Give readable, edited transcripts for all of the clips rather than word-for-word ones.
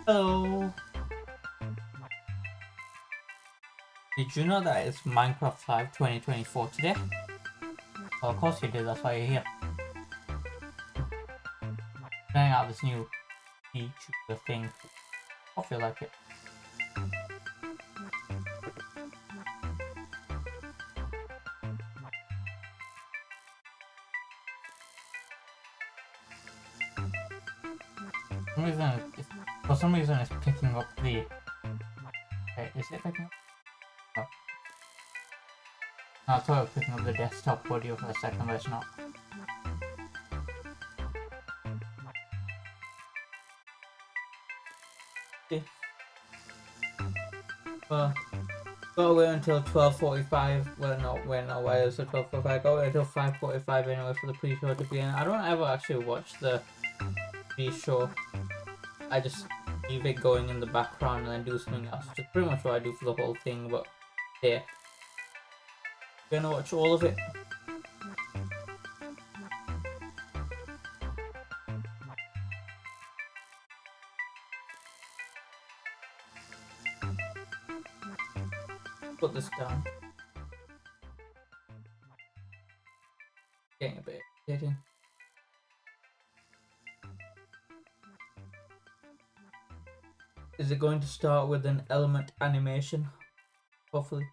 Hello. Did you know that it's Minecraft Live 2024 today? Well, of course you did, that's why you're here. Trying out this new feature thing. I feel like it. For some reason it's picking up the... Wait, is it picking up? Oh. No, I thought it was picking up the desktop audio for a second, but it's not. Okay. Well, gotta wait until 12:45. Well, no, wait, no, why is it 12:45? Gotta wait until 5:45 anyway for the pre-show to begin. I don't ever actually watch the pre-show. I just leave it going in the background and then do something else, which is pretty much what I do for the whole thing, but yeah. We're gonna watch all of it. Put this down. Getting a bit irritating. Is it going to start with an element animation? Hopefully.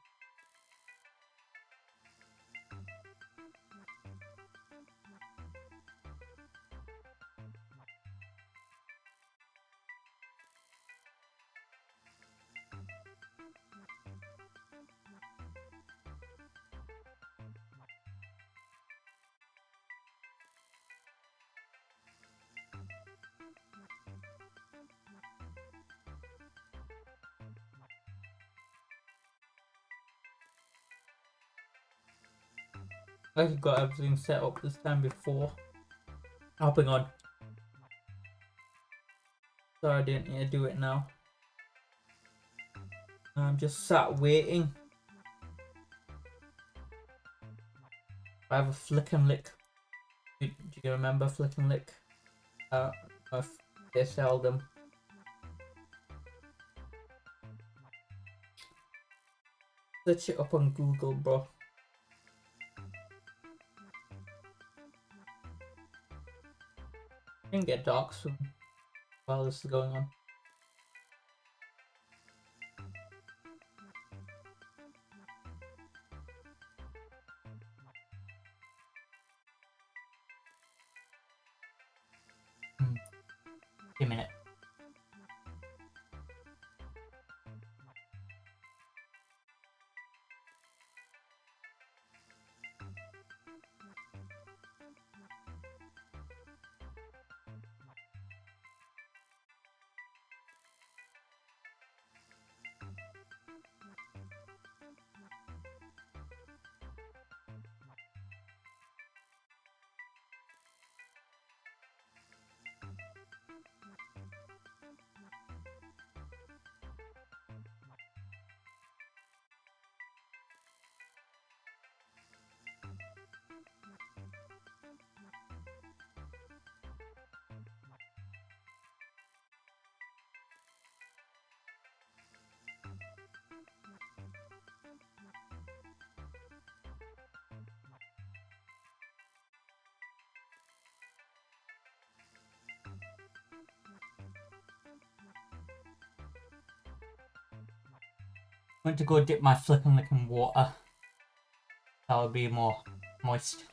I've got everything set up this time before hopping on. So I didn't need to do it now. I'm just sat waiting. I have a flick and lick. Do you remember flick and lick? If they sell them. Search it up on Google, bro. It can get dark soon while this is going on. A minute. Went to go dip my flipping lick in water. That would be more moist.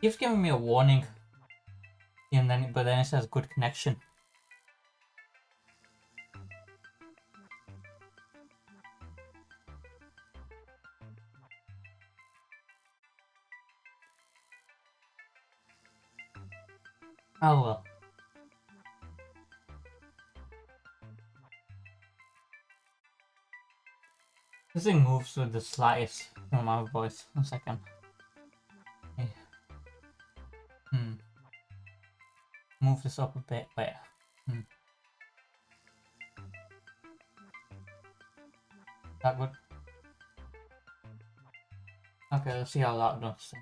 Keeps giving me a warning. And then, but then it says good connection. Oh well. This thing moves with the slightest amount of voice. 1 second. Okay. Move this up a bit. Wait. That good? Okay, let's see how that does.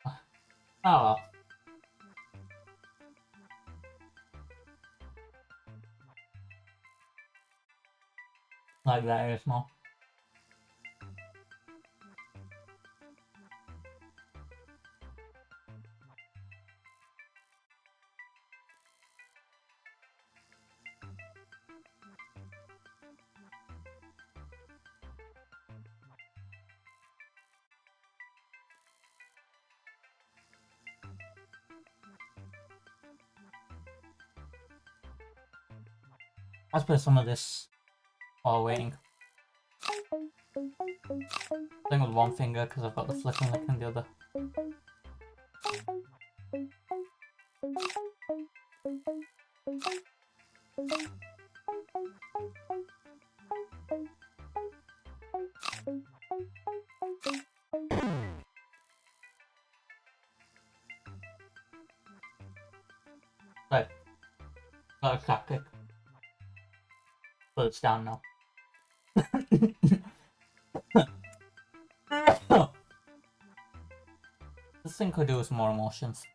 Oh well. Like that is more. Let's play some of this while waiting. Playing with one finger because I've got the flipping lick in the other. Right. Got a tactic. But it's down now. This thing could do with more emotions.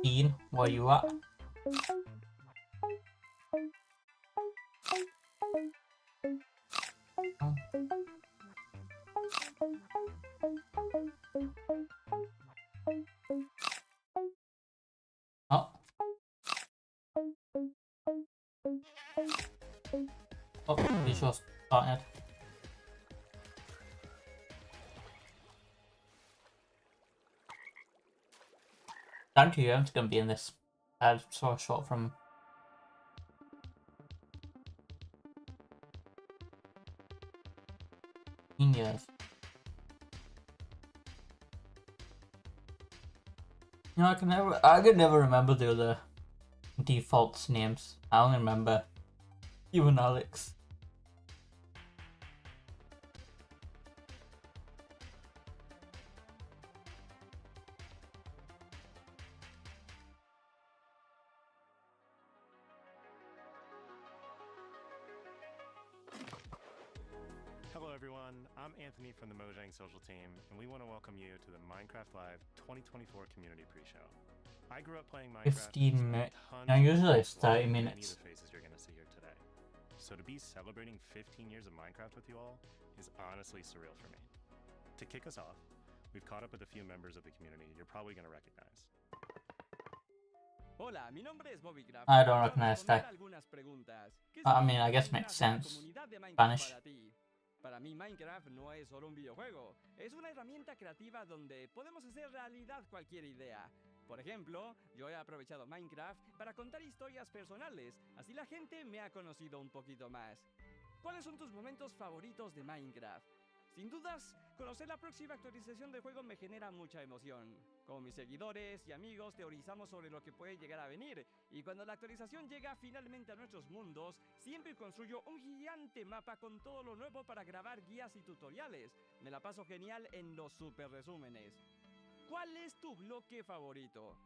Ian, where you at? Oh. Oh, the show started. Down to you, I'm just gonna be in this. I saw a shot from years. You know, I could never remember the other defaults names. I only remember you and Alex. Hello everyone, I'm Anthony from the Mojang Social Team, and we want to welcome you to the Minecraft Live 2024 Community Pre-Show. I grew up playing Minecraft. 15 minutes. Now usually it's 30 minutes. Many of the faces you're going to see here today. So to be celebrating 15 years of Minecraft with you all is honestly surreal for me. To kick us off, we've caught up with a few members of the community you're probably going to recognize. Hola, mi nombre es Bobbycraft. I don't recognize that. I mean, I guess significa makes sense. comunidad de Minecraft Spanish. para ti? Para mí Minecraft no es solo un videojuego, es una herramienta creativa donde podemos hacer realidad cualquier idea. Por ejemplo, yo he aprovechado Minecraft para contar historias personales, así la gente me ha conocido un poquito más. ¿Cuáles son tus momentos favoritos de Minecraft? Sin dudas, conocer la próxima actualización del juego me genera mucha emoción. Con mis seguidores y amigos teorizamos sobre lo que puede llegar a venir, y cuando la actualización llega finalmente a nuestros mundos, siempre construyo un gigante mapa con todo lo nuevo para grabar guías y tutoriales. Me la paso genial en los super resúmenes. ¿Cuál es tu bloque favorito?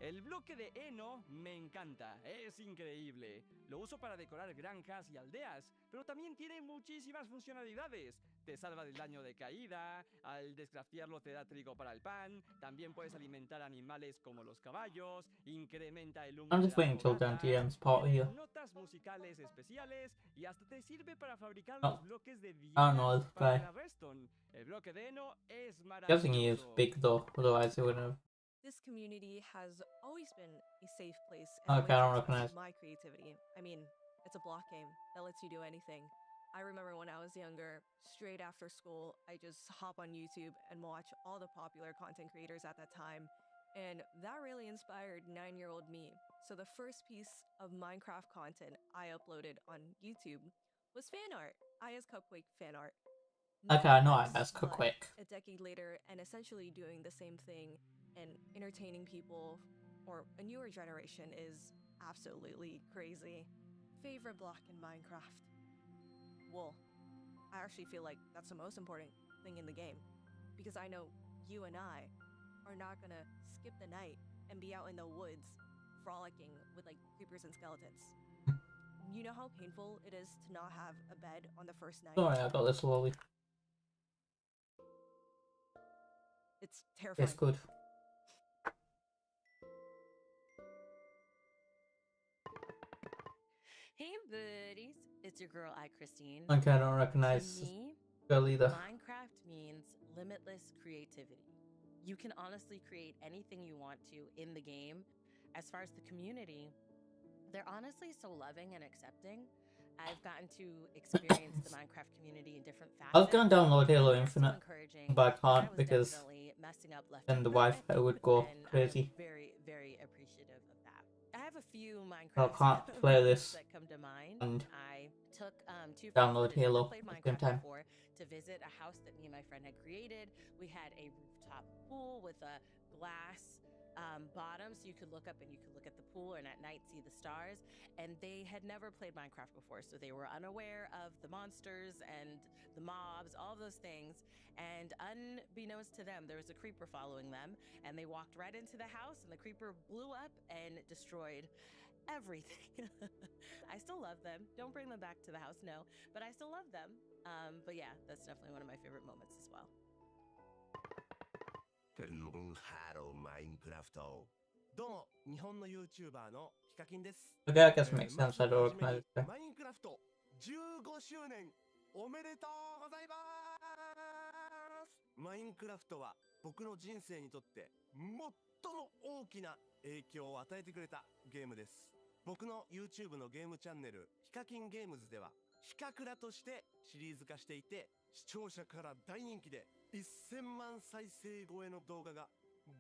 El bloque de heno me encanta, es increíble. Lo uso para decorar granjas y aldeas, pero también tiene muchísimas funcionalidades. Te salva del daño de caída, al descraftearlo te da trigo para el pan, también puedes alimentar animales como los caballos, incrementa el humo I'm de just las waiting till Dan fogatas, TM's part tiene here. notas musicales especiales y hasta te sirve para fabricar Oh, los bloques de I don't vigas know this para guy. la redstone. El bloque de heno es Guessing he is maravilloso. big though, otherwise he wouldn't have. This community has always been a safe place Okay, and a way I to don't express recognize. my creativity. I mean, it's a block game that lets you do anything. I remember when I was younger, straight after school, I just hop on YouTube and watch all the popular content creators at that time. And that really inspired 9-year-old me. So the first piece of Minecraft content I uploaded on YouTube was fan art, Aya's Cupquake fan art. Okay, I know Not that's much, but quick. a decade later, and essentially doing the same thing and entertaining people or a newer generation is absolutely crazy. Favorite block in Minecraft? Wool. I actually feel like that's the most important thing in the game because I know you and I are not gonna skip the night and be out in the woods frolicking with like creepers and skeletons. You know how painful it is to not have a bed on the first night? Sorry, I got this slowly. It's terrifying. It's good. Hey buddies, it's your girl Christine. Okay, I don't recognize To me, girl either. Minecraft means limitless creativity. You can honestly create anything you want to in the game. As far as the community, they're honestly so loving and accepting. I've gotten to experience the Minecraft community in different facets. I was gonna download Halo and they're so Infinite, encouraging, but I and can't was because definitely messing up left then and the right, Wi-Fi would go and crazy. I'm very, very appreciative of that. I have a few So I Minecraft can't play memories this that come to mind. and I took two download friends that had Halo never played at the same Minecraft time. before to visit a house that me and my friend had created. We had a rooftop pool with a glass bottom, so you could look up and you could look at the pool and at night see the stars. And they had never played Minecraft before, so they were unaware of the monsters and the mobs, all those things. And unbeknownst to them, there was a creeper following them, and they walked right into the house, and the creeper blew up and destroyed everything. I still love them. Don't bring them back to the house, no, but I still love them. But yeah, that's definitely one of my favorite moments as well. Hello, Minecraft. どうも、日本の YouTuber のヒカキンです。 Okay, I guess it makes sense. I don't recognize this guy. マインクラフト15周年おめでとうございます。マインクラフトは僕の人生にとって最も大きな影響を与えてくれたゲームです。僕の YouTube のゲームチャンネルヒカキンゲームズではヒカクラとしてシリーズ化していて、視聴者から大人気で1000万再生超えの動画が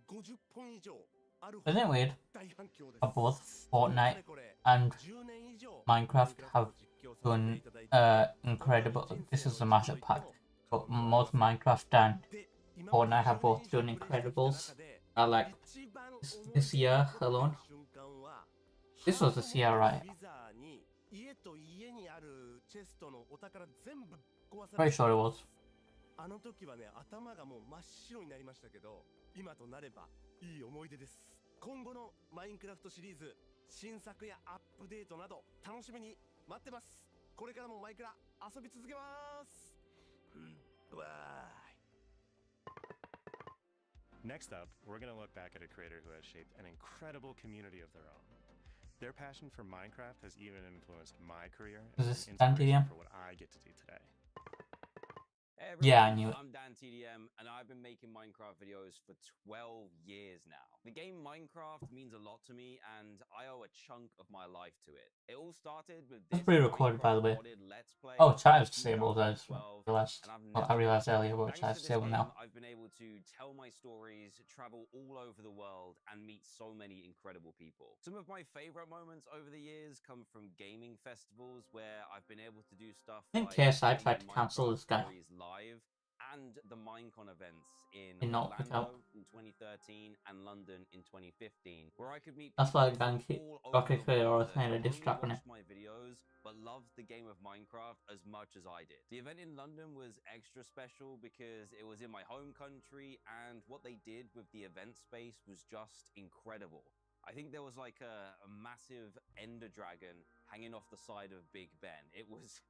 50本以上あるほど Isn't it weird 大反響です。 how both Fortnite and Minecraft have done incredible? This is a mashup pack, but most Minecraft and Fortnite have both done incredibles. Like this year alone. This was this year, right? Pretty sure it was. あの時はね、頭がもう真っ白になりましたけど、今となればいい思い出です。今後のマインクラフトシリーズ、新作やアップデートなど楽しみに待ってます。これからもマイクラ遊び続けます。わーい。Next up, we're going to look back at a creator who has shaped an incredible community of their own. Their passion for Minecraft has even influenced my career and Is this is Dan inspiration TDM? for what I get to do today. Hey Yeah, I everyone, knew it. I'm Dan TDM, and I've been making Minecraft videos for 12 years now. The game Minecraft means a lot to me, and I owe a chunk of my life to it. It all started with That's this pre-recorded, by the way. Minecraft modded Let's Play Oh, chat is in disabled. I just 2012, realized. and I've Well, I never realized stopped. earlier, but Thanks chat to is this disabled game, now. I've been able to tell my stories, travel all over the world, and meet so many incredible people. Some of my favorite moments over the years come from gaming festivals where I've been able to do stuff I think like KSI doing tried to cancel Minecraft this guy. stories live, and the Minecon events in Did not pick Orlando up. in 2013 and London in 2015, where I could meet That's people why from Ganky all over Rocket the Clear world was made a that diss not track on only it. watched my videos, but loved the game of Minecraft as much as I did. The event in London was extra special because it was in my home country, and what they did with the event space was just incredible. I think there was like a massive ender dragon hanging off the side of Big Ben. It was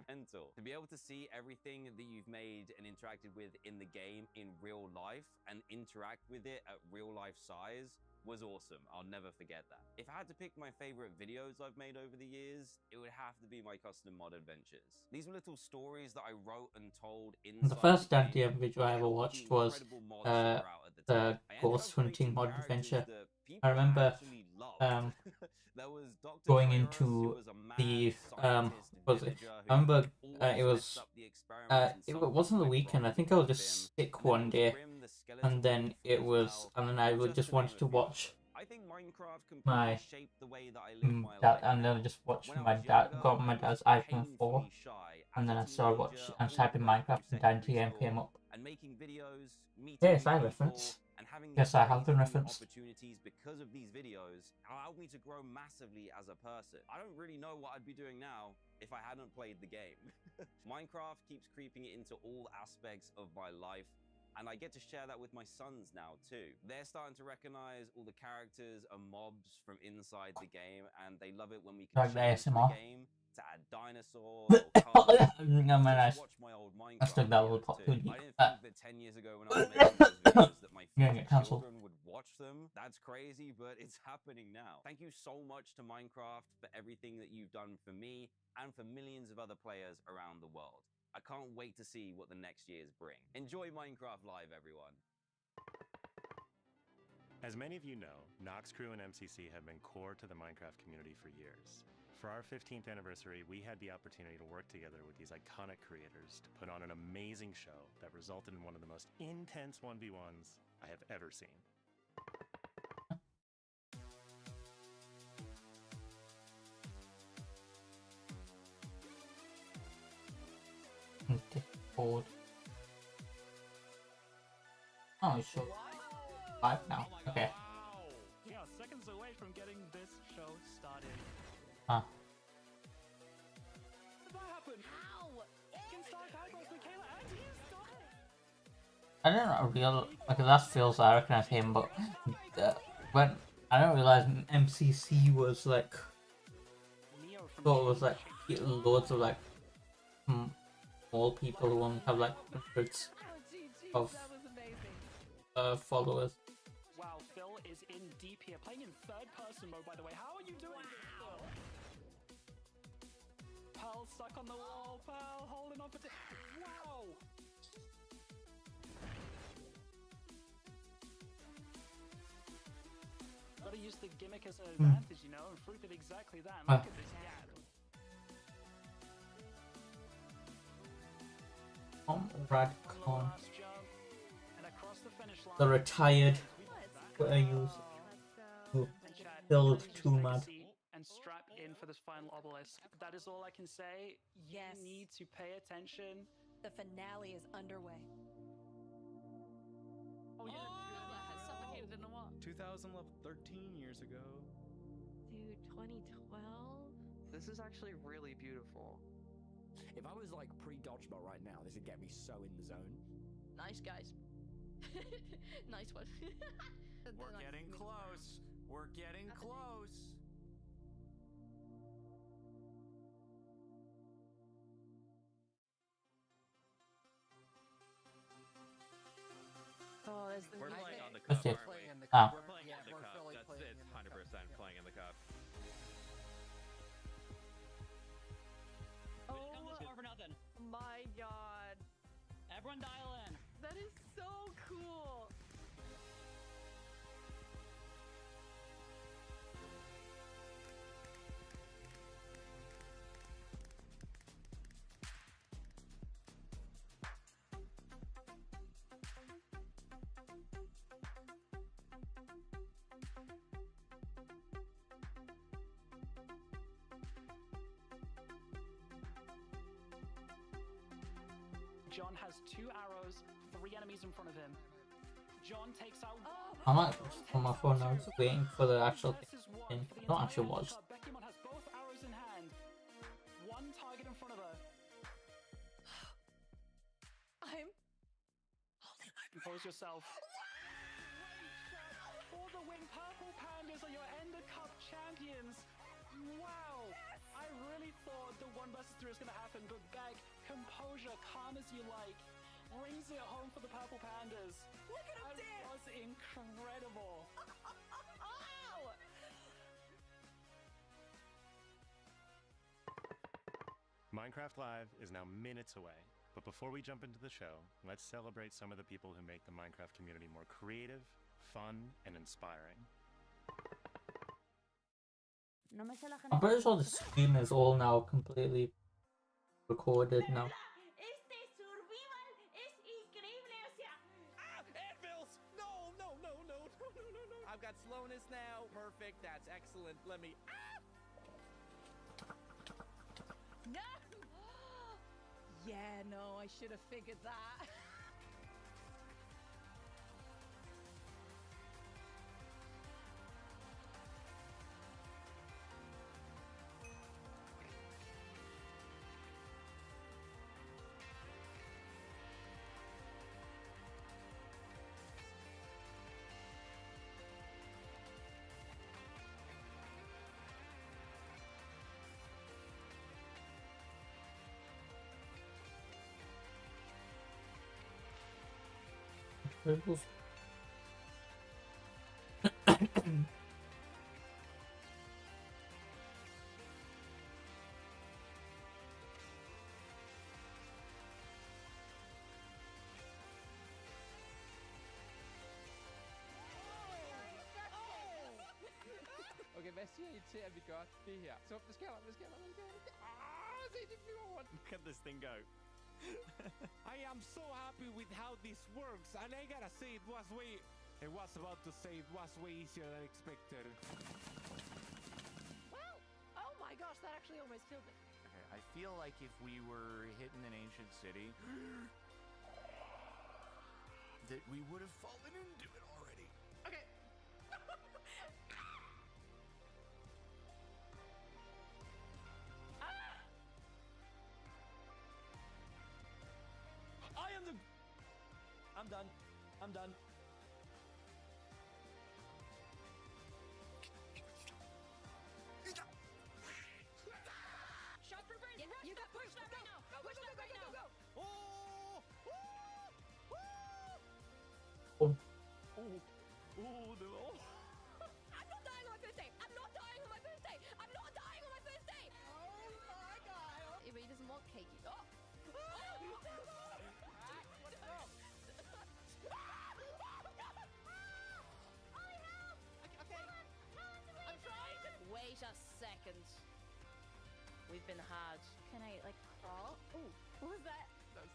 mental. To be able to see everything that you've made and interacted with in the game in real life and interact with it at real life size was awesome. I'll never forget that. If I had to pick my favorite videos I've made over the years, it would have to be my custom mod adventures. These were little stories that I wrote and told inside The first the game. MDM video I ever watched was the Ghost Hunting mod adventure. I remember There was Dr. going Trayaurus, into who was a mad the scientist what was it? villager I remember who it always was messed up the experiments and it something wasn't the went weekend. wrong I think I was with just him. sick And then one there was day, Grim, the skeleton and then wolf it as was, well, and then I would just just to wanted name to a few. watch I think Minecraft my completely shaped the way that I live my dad, life and then I now. just watched When I my was dad, younger, got my I was dad's iPhone 4, painfully shy. and As then a I started watching teenager, and on typing my way Minecraft, through and then secondary TM came school, up. and making videos, meeting Yes, new I people, reference. and having these Yes, I have the crazy new reference. opportunities because of these videos allowed me to grow massively as a person. I don't really know what I'd be doing now if I hadn't played the game. Minecraft keeps creeping into all aspects of my life, and I get to share that with my sons now too. They're starting to recognize all the characters and mobs from inside the game, and they love it when we can Like the change the ASMR. game to add dinosaurs or cars, No, or man, just watch my old I Minecraft stuck that videos little pop too. too deep. I didn't think that 10 years ago when I was making those videos that my You're gonna future get cancelled. children would watch them. That's crazy, but it's happening now. Thank you so much to Minecraft for everything that you've done for me and for millions of other players around the world. I can't wait to see what the next years bring. Enjoy Minecraft Live, everyone. As many of you know, Nox Crew and MCC have been core to the Minecraft community for years. For our 15th anniversary, we had the opportunity to work together with these iconic creators to put on an amazing show that resulted in one of the most intense 1v1s I have ever seen. Discord. Oh, it's so live now. Okay. Yeah, seconds away from getting this show started. Huh. Did that happen? How? Can start Hypos, Michaela, and he started. I don't know, real like that feels I recognize him, but when I don't realize MCC was like, thought it was like loads of like small people who only have like hundreds of followers. Wow, Phil is in deep here, playing in third person mode, by the way. How are you doing this, Phil? Pearl stuck on the wall, Pearl holding on for wow! Gotta use the gimmick as an advantage, you know, and Fruit did exactly that. Look at this gap. Radcon, Last jump, and across the finish line. the retired players who And chat, killed just too take a mad. seat and strap in for this final obelisk. That is all I can say. Yes. You need to pay attention. The finale is underway. Oh yeah. Has suffocated in a wall. 2000 level 13 years ago. Dude, 2012? This is actually really beautiful. If I was like pre-dodgeball right now, this would get me so in the zone. Nice, guys. Nice one. We're getting close. We're getting close. Oh, there's the We're music. playing on the What's cup, it? aren't we? Ah. We're playing Yeah, in the we're cup. fully That's playing it's in the 100% playing in the cup. Oh my god. Everyone dial in. That is so cool. John has 2 arrows, 3 enemies in front of him. John takes out. I'm not on my phone now, just waiting for the actual thing. I don't actually watch. Beckymon has both arrows in hand. One target in front of her. I'm Compose yourself. For the win, Purple Pandas are your Ender Cup champions. Wow! I really thought the 1 versus 3 was gonna happen, but Beck, composure, calm as you like, brings it home for the Purple Pandas. Look at him That dance! was incredible. Minecraft Live is now minutes away, but before we jump into the show, let's celebrate some of the people who make the Minecraft community more creative, fun, and inspiring. I'm pretty sure the stream is all now completely recorded now. Anvils! No! I've got slowness now. Perfect. That's excellent. Let me. No! Yeah, no, I should have figured that. Purples. Okay, hvad siger I til, at vi gør det her? Så, hvad sker der? Se det flyver rundt. Look at this thing go. I am so happy with how this works, and I gotta say it was way easier than expected. Well, oh my gosh, that actually almost killed me. Okay, I feel like if we were hitting an ancient city, that we would have fallen into it already. Okay. I'm done. Shot for burn. Yeah, you got push that right now. Push that right now. Go. I'm not dying on my first day. I'm not dying on my first day. I'm not dying on my first day. Oh my god. He doesn't want cake. Oh. Wait a second. We've been hard. Can I like crawl? Ooh, what was that?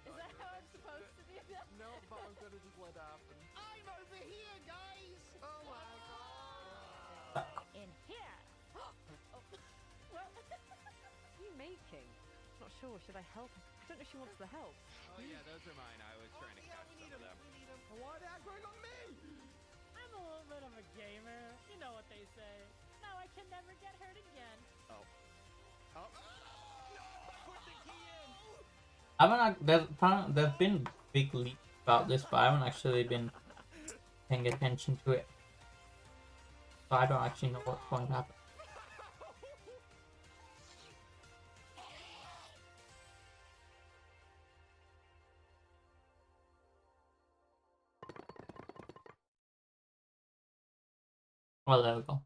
Is that how I'm supposed to do that? No, but I'm gonna just let it happen. I'm over here, guys! Oh my god. In here. Oh. Well, what are you making? Not sure. Should I help? I don't know if she wants the help. Oh yeah, those are mine. I was trying to catch some of them. Why are they going on me? I'm a little bit of a gamer. You know what they say. Now I can never get hurt again. Oh. I haven't. There's been big leaks about this, but I haven't actually been paying attention to it, so I don't actually know what's going to happen. Well, there we go.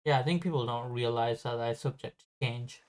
Yeah, I think people don't realize that they're subject to change.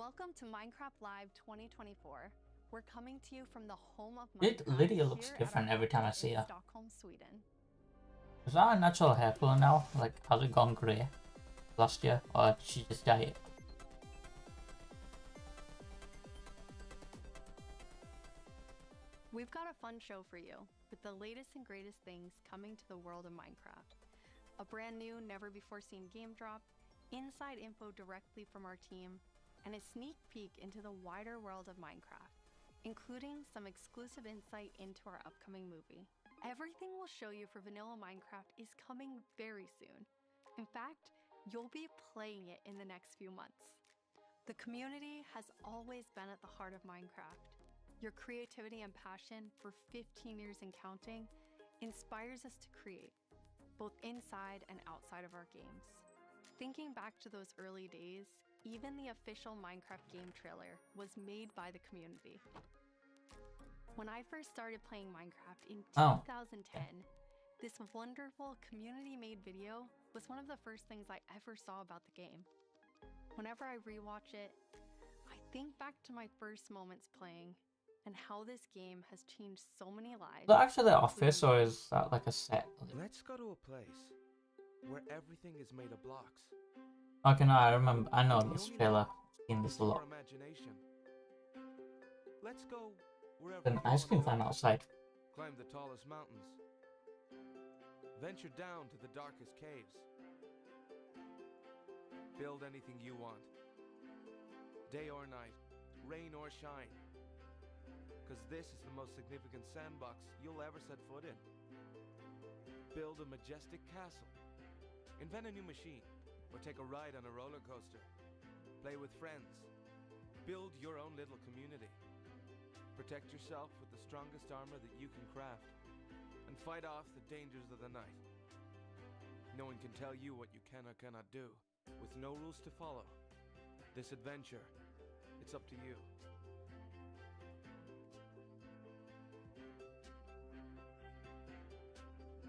Welcome to Minecraft Live 2024. We're coming to you from the home of Minecraft. Lydia looks different every time I see her. Stockholm, Sweden. Is that a natural hair color now? Like, has it gone grey last year, or did she just dye it? We've got a fun show for you, with the latest and greatest things coming to the world of Minecraft. A brand new, never-before-seen game drop, inside info directly from our team, and a sneak peek into the wider world of Minecraft, including some exclusive insight into our upcoming movie. Everything we'll show you for vanilla Minecraft is coming very soon. In fact, you'll be playing it in the next few months. The community has always been at the heart of Minecraft. Your creativity and passion for 15 years and counting inspires us to create, both inside and outside of our games. Thinking back to those early days, even the official Minecraft game trailer was made by the community. When I first started playing Minecraft in 2010, this wonderful community-made video was one of the first things I ever saw about the game. Whenever I rewatch it, I think back to my first moments playing and how this game has changed so many lives. Is that actually the office, or is that like a set? Let's go to a place where everything is made of blocks. Okay, no, I know this trailer. I've seen this a lot. Let's go wherever An ice cream fan outside. Climb the tallest mountains. Venture down to the darkest caves. Build anything you want. Day or night, rain or shine. Because this is the most significant sandbox you'll ever set foot in. Build a majestic castle. Invent a new machine, or take a ride on a roller coaster. Play with friends. Build your own little community. Protect yourself with the strongest armor that you can craft, and fight off the dangers of the night. No one can tell you what you can or cannot do, with no rules to follow. This adventure, it's up to you.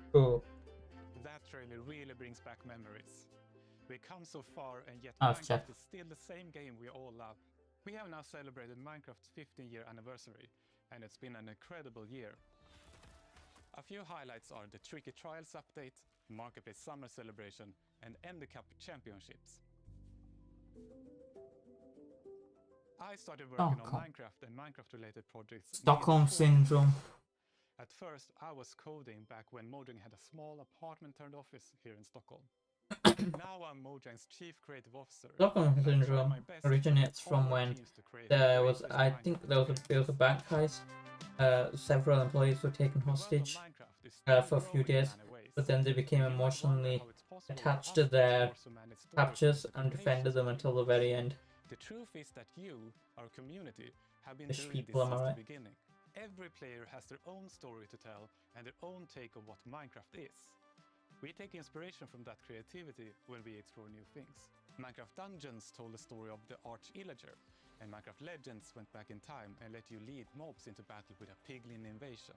Cool. That trailer really brings back memories. We come so far, and yet Minecraft is still the same game we all love. We have now celebrated Minecraft's 15-year anniversary, and it's been an incredible year. A few highlights are the Tricky Trials update, Marketplace Summer Celebration, and Ender Cup Championships. I started working on Minecraft and Minecraft-related projects. Stockholm Syndrome. At first, I was coding back when Mojang had a small apartment-turned office here in Stockholm. Now I'm Mojang's Chief Creative Officer. Stockholm Syndrome originates from when there was, I think there was a bank heist. Several employees were taken hostage for a few days, but then they became emotionally attached to their captures and defended them until the very end. The truth is that you, our community, have been Fish doing people, this am I since right? the beginning. Every player has their own story to tell and their own take of what Minecraft is. We take inspiration from that creativity when we explore new things. Minecraft Dungeons told the story of the Arch-Illager, and Minecraft Legends went back in time and let you lead mobs into battle with a piglin invasion.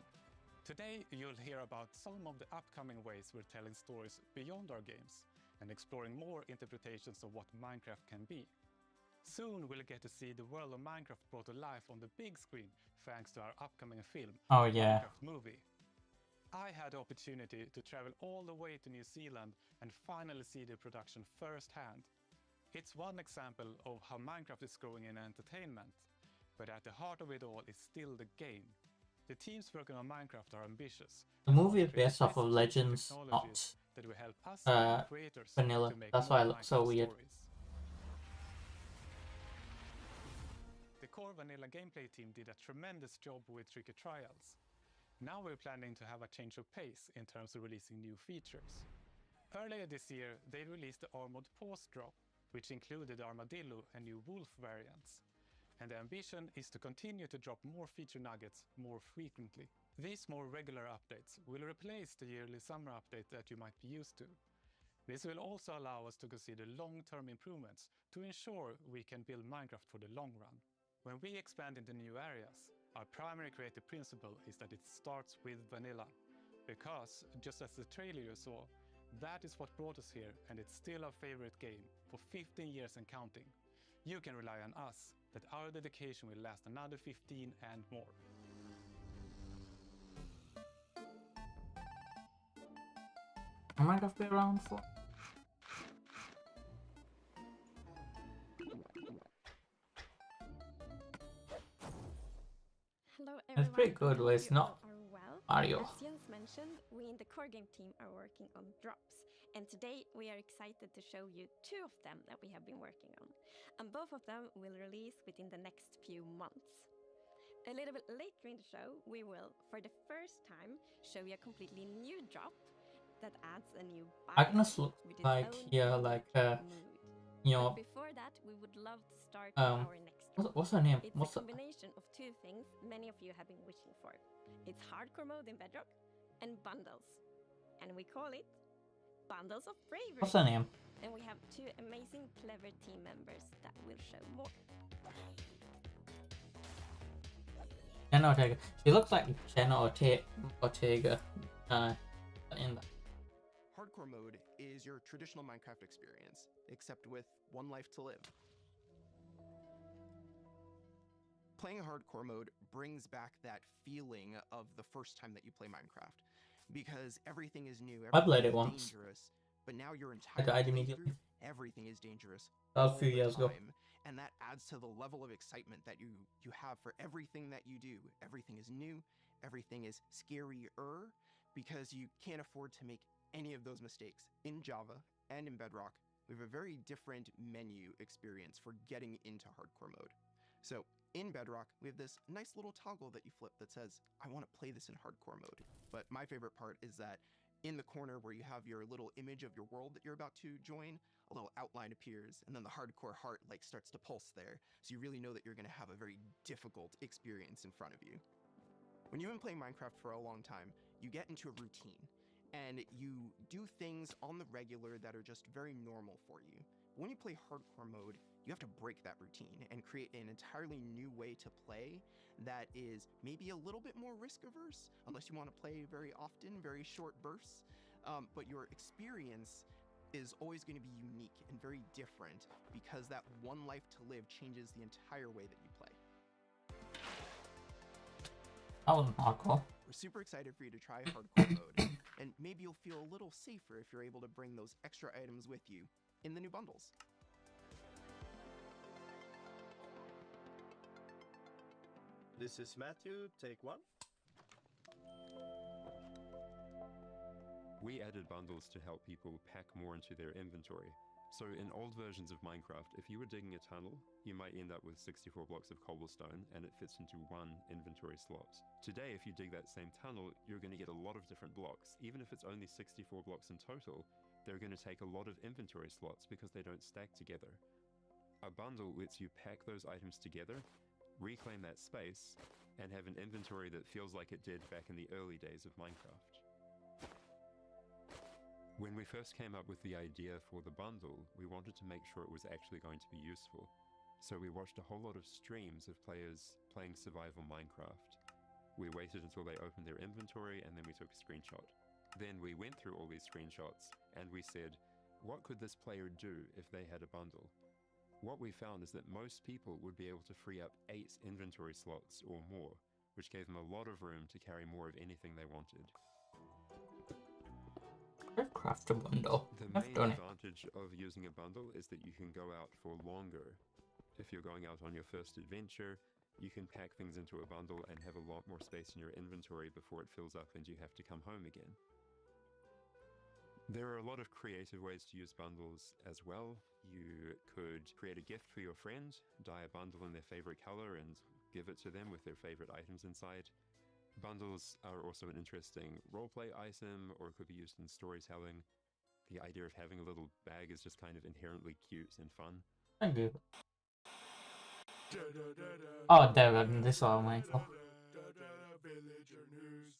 Today you'll hear about some of the upcoming ways we're telling stories beyond our games and exploring more interpretations of what Minecraft can be. Soon we'll get to see the world of Minecraft brought to life on the big screen thanks to our upcoming film, Oh, yeah. Minecraft movie. I had the opportunity to travel all the way to New Zealand and finally see the production firsthand. It's one example of how Minecraft is growing in entertainment, but at the heart of it all is still the game. The teams working on Minecraft are ambitious. The movie is based off of Legends, not that will help us creators vanilla. to make That's more why it looks so Minecraft weird. stories. The core vanilla gameplay team did a tremendous job with Tricky Trials. Now we're planning to have a change of pace in terms of releasing new features. Earlier this year, they released the Armored Paws drop, which included the Armadillo and new Wolf variants. And the ambition is to continue to drop more feature nuggets more frequently. These more regular updates will replace the yearly summer update that you might be used to. This will also allow us to consider long-term improvements to ensure we can build Minecraft for the long run. When we expand into new areas, our primary creative principle is that it starts with vanilla. Because, just as the trailer you saw, that is what brought us here, and it's still our favorite game for 15 years and counting. You can rely on us that our dedication will last another 15 and more. I might have been around for. Hello everyone. It's pretty good, but it's not well. Mario. As Jens mentioned, we in the core game team are working on drops. And today we are excited to show you 2 of them that we have been working on. And both of them will release within the next few months. A little bit later in the show, we will, for the first time, show you a completely new drop that adds a new Agnes looks like here, like you know. But before that, we would love to start with our next drop. What's her name? It's a combination of 2 things many of you have been wishing for. It's hardcore mode in Bedrock and bundles. And we call it Bundles of Bravery. What's her name? And we have 2 amazing, clever team members that will show more. Jenna Ortega. She looks like Jenna Ortega. In that. Hardcore mode is your traditional Minecraft experience, except with 1 life to live. Playing hardcore mode brings back that feeling of the first time that you play Minecraft, because everything is new, I played it everything is once. dangerous, but now your I entire died immediately. everything is dangerous. That was a all few the years ago. time, and that adds to the level of excitement that you have for everything that you do. Everything is new, everything is scarier, because you can't afford to make any of those mistakes. In Java and in Bedrock, we have a very different menu experience for getting into hardcore mode. So in Bedrock, we have this nice little toggle that you flip that says, I want to play this in hardcore mode. But my favorite part is that in the corner where you have your little image of your world that you're about to join, a little outline appears, and then the hardcore heart starts to pulse there. So you really know that you're going to have a very difficult experience in front of you. When you've been playing Minecraft for a long time, you get into a routine, and you do things on the regular that are just very normal for you. When you play hardcore mode, you have to break that routine and create an entirely new way to play that is maybe a little bit more risk averse, unless you want to play very often, very short bursts. But your experience is always going to be unique and very different, because that 1 life to live changes the entire way that you play. That wasn't hardcore. We're super excited for you to try hardcore mode, and maybe you'll feel a little safer if you're able to bring those extra items with you in the new bundles. This is Matthew, take 1. We added bundles to help people pack more into their inventory. So in old versions of Minecraft, if you were digging a tunnel, you might end up with 64 blocks of cobblestone, and it fits into 1 inventory slot. Today, if you dig that same tunnel, you're going to get a lot of different blocks. Even if it's only 64 blocks in total, they're going to take a lot of inventory slots because they don't stack together. A bundle lets you pack those items together, reclaim that space, and have an inventory that feels like it did back in the early days of Minecraft. When we first came up with the idea for the bundle, we wanted to make sure it was actually going to be useful. So we watched a whole lot of streams of players playing survival Minecraft. We waited until they opened their inventory, and then we took a screenshot. Then we went through all these screenshots, and we said, what could this player do if they had a bundle? What we found is that most people would be able to free up 8 inventory slots or more, which gave them a lot of room to carry more of anything they wanted. I've crafted a bundle. The I've main done it. advantage of using a bundle is that you can go out for longer. If you're going out on your first adventure, you can pack things into a bundle and have a lot more space in your inventory before it fills up and you have to come home again. There are a lot of creative ways to use bundles as well. You could create a gift for your friend, dye a bundle in their favorite color and give it to them with their favorite items inside. Bundles are also an interesting roleplay item, or it could be used in storytelling. The idea of having a little bag is just kind of inherently cute and fun. Thank you. Oh, there, this is what I'm waiting for. Villager news.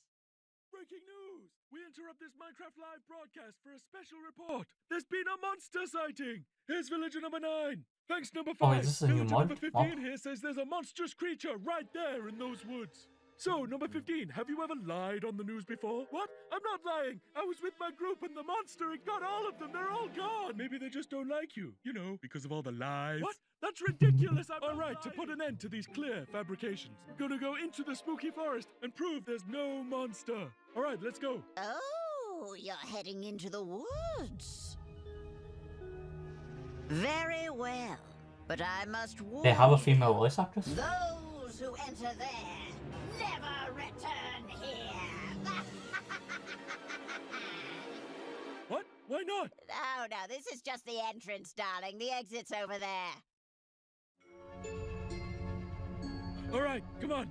Breaking news! We interrupt this Minecraft live broadcast for a special report. There's been a monster sighting. Here's villager number 9. Thanks number 5. Oh, is this a new Villager mod? number 15 here says there's a monstrous creature right there in those woods. So, number 15, have you ever lied on the news before? What? I'm not lying. I was with my group and the monster, it got all of them. They're all gone. Maybe they just don't like you. You know, because of all the lies. What? That's ridiculous. I'm all right, to put an end to these clear fabrications, we're gonna go into the spooky forest and prove there's no monster. All right, let's go. Oh, you're heading into the woods. Very well, but I must warn They have a female voice actress? those who enter there never return here. What? Why not? Oh, no, this is just the entrance, darling. The exit's over there. All right, come on.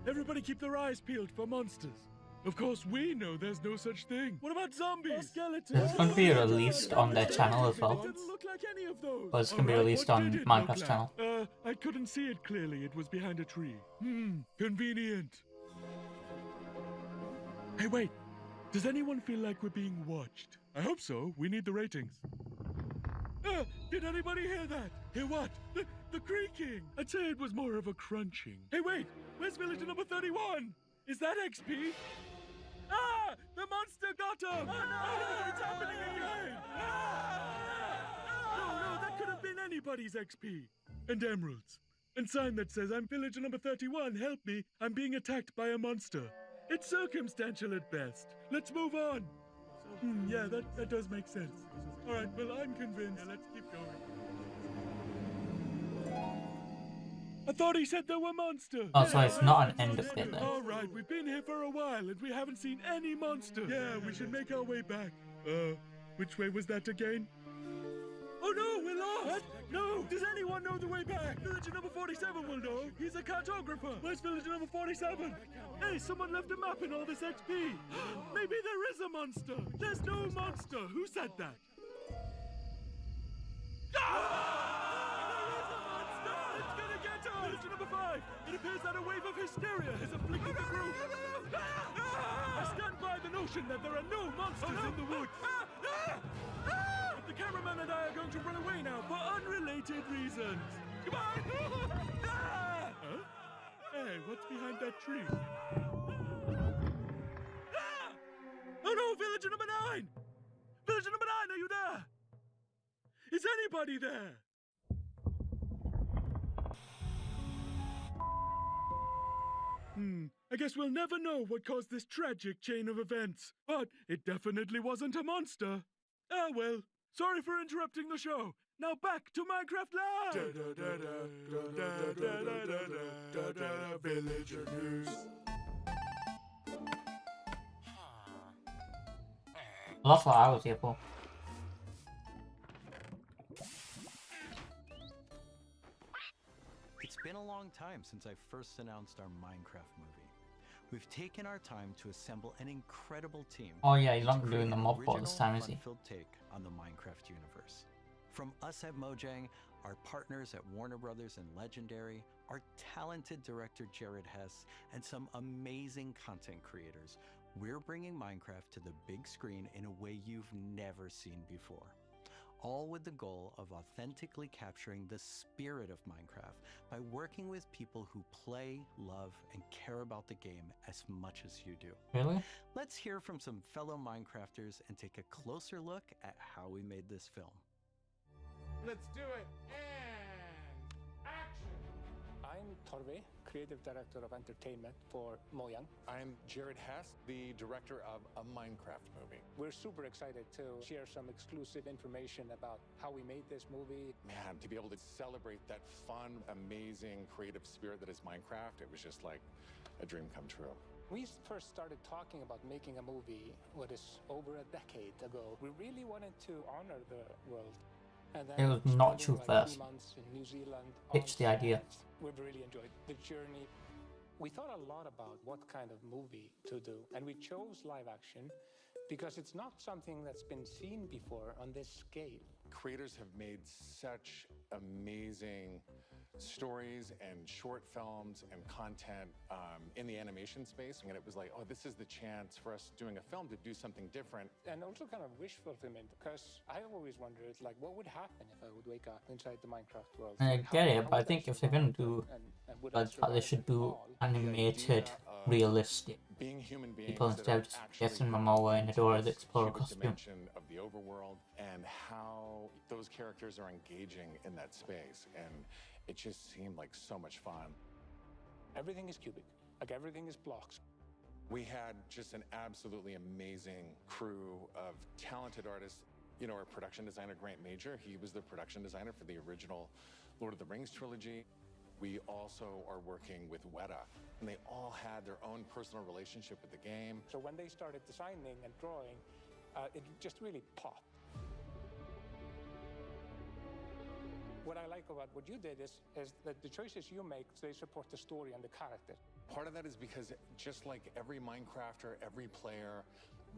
Everybody keep their eyes peeled for monsters. Of course, we know there's no such thing. What about zombies? Or skeletons? It's going to be released on their channel as well. It didn't look like any of those. But it's going to be released on Minecraft's channel. I couldn't see it clearly. It was behind a tree. Convenient. Hey, wait. Does anyone feel like we're being watched? I hope so. We need the ratings. Did anybody hear that? Hear what? The creaking. I'd say it was more of a crunching. Hey, wait. Where's villager number 31? Is that XP? Ah! The monster got him! Oh no! It's happening again! No, that could have been anybody's XP. And emeralds. And sign that says, I'm villager number 31, help me, I'm being attacked by a monster. It's circumstantial at best. Let's move on. Yeah, that does make sense. All right, well, I'm convinced. Yeah, let's keep going. I thought he said there were monsters. Oh, so it's not an end bit then. All right, we've been here for a while and we haven't seen any monsters. Yeah, we should make our way back. Which way was that again? Oh no, we're lost! What? No! Does anyone know the way back? Villager number 47 will know. He's a cartographer. Where's villager number 47? Hey, someone left a map in all this XP. Maybe there is a monster. There's no monster. Who said that? Villager number 5! It appears that a wave of hysteria has afflicted the group! I stand by the notion that there are no monsters in the woods! But the cameraman and I are going to run away now for unrelated reasons! Goodbye! Hey, what's behind that tree? Oh no, villager number 9! Villager number 9, are you there? Is anybody there? I guess we'll never know what caused this tragic chain of events. But it definitely wasn't a monster. Ah, well. Sorry for interrupting the show. Now back to Minecraft Live! Villager news. Well, that's what I was here for. It's been a long time since I first announced our Minecraft movie. We've taken our time to assemble an incredible team. Oh yeah, he's not doing the mob bot this time, is he? Fun-filled take on the Minecraft universe. From us at Mojang, our partners at Warner Brothers and Legendary, our talented director Jared Hess, and some amazing content creators, we're bringing Minecraft to the big screen in a way you've never seen before. All with the goal of authentically capturing the spirit of Minecraft by working with people who play, love, and care about the game as much as you do. Really? Let's hear from some fellow Minecrafters and take a closer look at how we made this film. Let's do it, and action! I'm Torbe, Creative Director of Entertainment for Mojang. I'm Jared Hess, the director of a Minecraft movie. We're super excited to share some exclusive information about how we made this movie. Man, to be able to celebrate that fun, amazing, creative spirit that is Minecraft, it was just like a dream come true. We first started talking about making a movie, what is over a decade ago. We really wanted to honor the world. And then it was not true first. 3 months in New Zealand. Pitch the idea. We've really enjoyed the journey. We thought a lot about what kind of movie to do, and we chose live action because it's not something that's been seen before on this scale. creators have made such amazing stories and short films and content in the animation space, and it was like, oh, this is the chance for us doing a film to do something different. And also kind of wish fulfillment, because I always wondered, like, what would happen if I would wake up inside the Minecraft world? I get it, but I think if they're gonna do like that, they should do animated, realistic being human beings people that instead are of just actually guessing going Momoa in a into Dora the this Explorer cubic costume. dimension of the overworld, and how those characters are engaging in that space, and it just seemed like so much fun. Everything is cubic, like everything is blocks. We had just an absolutely amazing crew of talented artists. You know, our production designer, Grant Major, he was the production designer for the original Lord of the Rings trilogy. We also are working with Weta, and they all had their own personal relationship with the game. So when they started designing and drawing, it just really popped. What I like about what you did is that the choices you make, they support the story and the character. Part of that is because just like every Minecrafter, every player,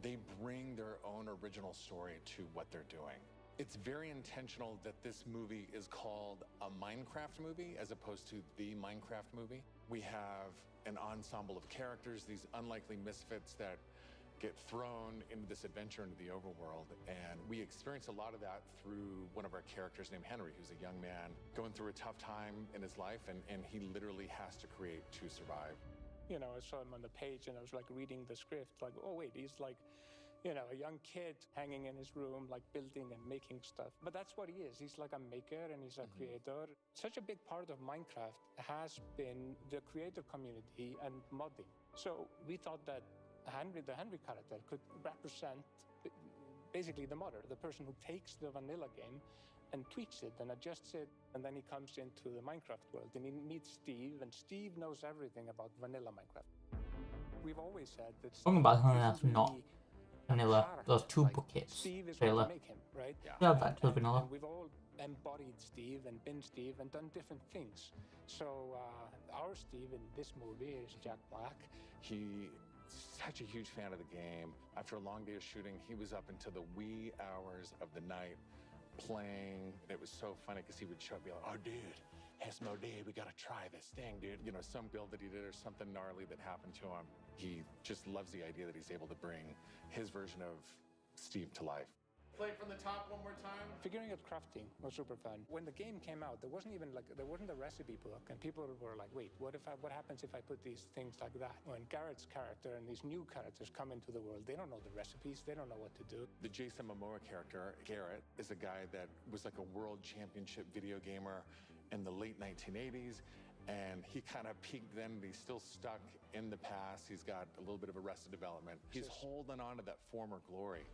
they bring their own original story to what they're doing. It's very intentional that this movie is called a Minecraft movie as opposed to the Minecraft movie. We have an ensemble of characters, these unlikely misfits that get thrown into this adventure into the overworld, and we experience a lot of that through one of our characters named Henry, who's a young man going through a tough time in his life, and he literally has to create to survive. You know, I saw him on the page and I was like reading the script, like, oh wait, he's like, you know, a young kid hanging in his room, like building and making stuff. But that's what he is. He's like a maker and he's a creator. Such a big part of Minecraft has been the creator community and modding. So we thought that Henry, the Henry character, could represent basically the modder, the person who takes the vanilla game and tweaks it and adjusts it, and then he comes into the Minecraft world and he meets Steve, and Steve knows everything about vanilla Minecraft. We've always said that Talking about something that's not vanilla, those two buckets Steve is trailer. what make him, right? Yeah, back to vanilla. And we've all embodied Steve and been Steve and done different things. So our Steve in this movie is Jack Black. He's such a huge fan of the game. After a long day of shooting, he was up until the wee hours of the night playing. It was so funny because he would show up and be like, oh, dude, Hesmo, dude, we gotta try this thing, dude. You know, some build that he did or something gnarly that happened to him. He just loves the idea that he's able to bring his version of Steve to life. Play it from the top one more time. Figuring out crafting was super fun. When the game came out, there wasn't a recipe book, and people were like, wait, what happens if I put these things like that? When Garrett's character and these new characters come into the world, they don't know the recipes, they don't know what to do. The Jason Momoa character, Garrett, is a guy that was like a world championship video gamer in the late 1980s. And he kind of peaked then, but he's still stuck in the past. He's got a little bit of arrested development. He's holding on to that former glory.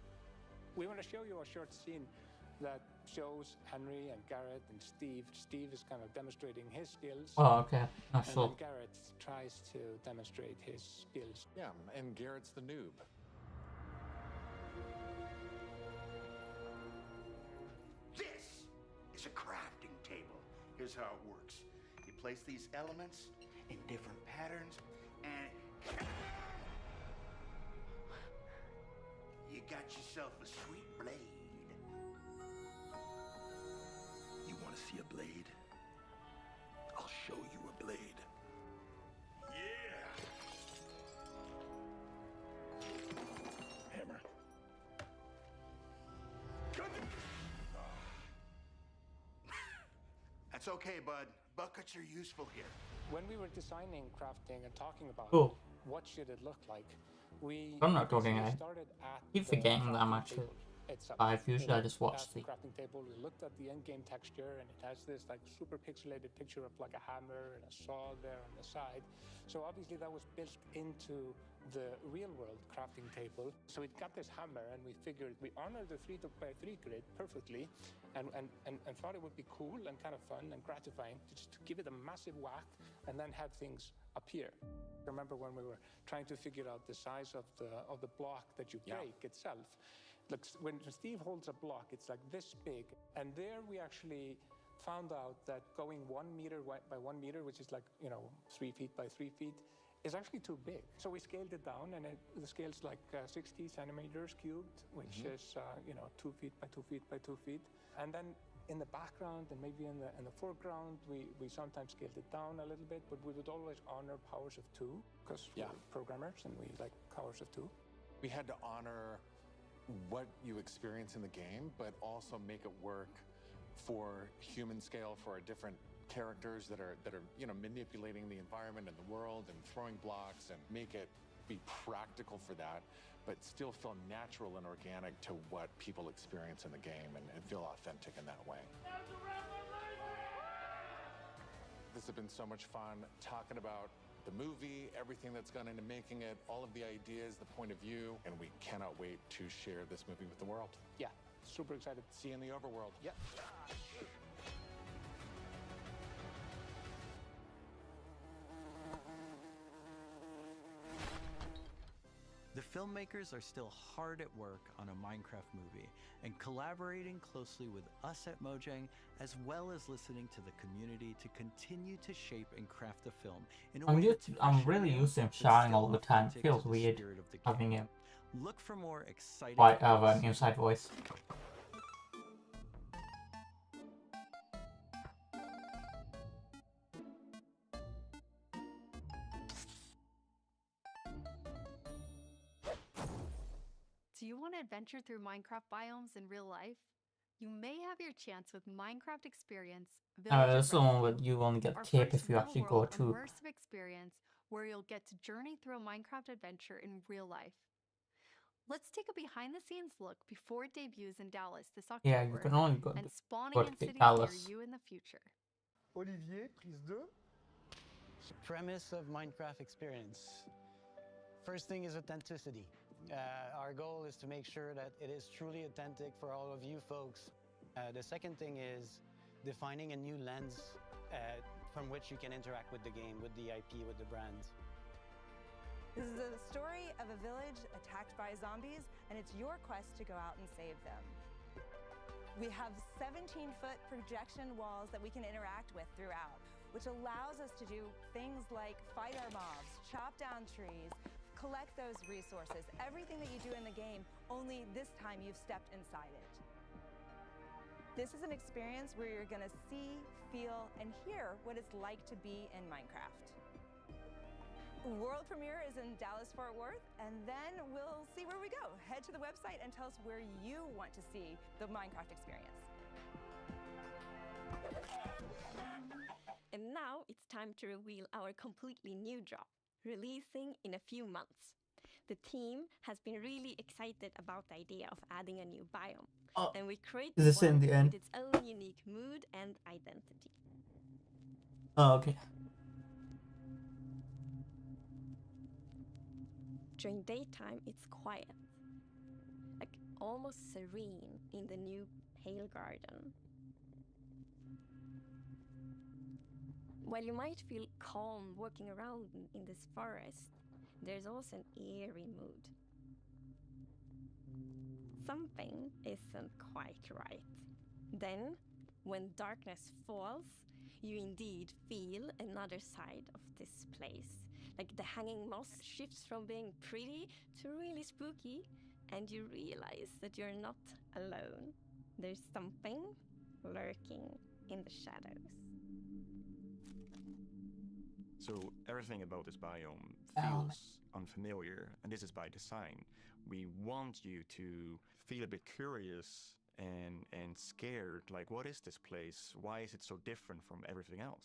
We want to show you a short scene that shows Henry and Garrett and Steve. Steve is kind of demonstrating his skills. Oh, okay. And then Garrett tries to demonstrate his skills. Yeah, and Garrett's the noob. This is a crafting table. Here's how it works. You place these elements in different patterns, and you got yourself a sweet blade. You want to see a blade? I'll show you a blade. Yeah! Hammer. That's okay, bud. Buckets are useful here. When we were designing crafting and talking about what should it look like, I'm not talking, I started at keep forgetting that I'm actually live. Usually I just watch the crafting table. We looked at the end-game texture, and it has this like super pixelated picture of like a hammer and a saw there on the side. So obviously that was built into the real-world crafting table. So it got this hammer, and we figured we honored the 3x3 grid perfectly, and thought it would be cool and kind of fun and gratifying to just give it a massive whack and then have things appear. I remember when we were trying to figure out the size of the block that you break itself. Like when Steve holds a block, it's like this big, and there we actually found out that going 1 meter by 1 meter, which is like 3 feet by 3 feet, is actually too big. So we scaled it down, and the scale's like 60 centimeters cubed, which is 2 feet by 2 feet by 2 feet. And then in the background and maybe in the foreground, we sometimes scaled it down a little bit, but we would always honor powers of 2 because we're programmers and we like powers of 2. We had to honor what you experience in the game, but also make it work for human scale for our different characters that are manipulating the environment and the world and throwing blocks, and make it be practical for that, but still feel natural and organic to what people experience in the game and feel authentic in that way. This has been so much fun talking about the movie, everything that's gone into making it, all of the ideas, the point of view, and we cannot wait to share this movie with the world. Yeah, super excited. See you in the overworld. Yep. The filmmakers are still hard at work on a Minecraft movie and collaborating closely with us at Mojang, as well as listening to the community to continue to shape and craft the film in a way that's I'm really fresh, used to him but shouting still all the time. authentic Feels to the weird spirit of the having game. him Look for more exciting quite have updates an inside voice. Do you want to adventure through Minecraft biomes in real life? You may have your chance with Minecraft Experience Village That's the Rescue, one where you only get our cape first if you actually go real-world to. immersive experience where you'll get to journey through a Minecraft adventure in real life. Let's take a behind-the-scenes look before it debuts in Dallas this October, Yeah, you can only go and spawning to in cities Dallas. near you in the future. Olivier, prise 2. Premise of Minecraft Experience. First thing is authenticity. Our goal is to make sure that it is truly authentic for all of you folks. The second thing is defining a new lens from which you can interact with the game, with the IP, with the brand. This is a story of a village attacked by zombies, and it's your quest to go out and save them. We have 17-foot projection walls that we can interact with throughout, which allows us to do things like fight our mobs, chop down trees, collect those resources, everything that you do in the game, only this time you've stepped inside it. This is an experience where you're gonna see, feel, and hear what it's like to be in Minecraft. World premiere is in Dallas-Fort Worth, and then we'll see where we go. Head to the website and tell us where you want to see the Minecraft experience. And now it's time to reveal our completely new drop, releasing in a few months. The team has been really excited about the idea of adding a new biome, and we created is this one in the end? with its own unique mood and identity. Oh, okay. During daytime, it's quiet, like almost serene in the new Pale Garden. While you might feel calm walking around in this forest, there's also an eerie mood. Something isn't quite right. Then, when darkness falls, you indeed feel another side of this place. Like the hanging moss shifts from being pretty to really spooky, and you realize that you're not alone. There's something lurking in the shadows. So everything about this biome feels unfamiliar, and this is by design. We want you to feel a bit curious and scared, like what is this place? Why is it so different from everything else?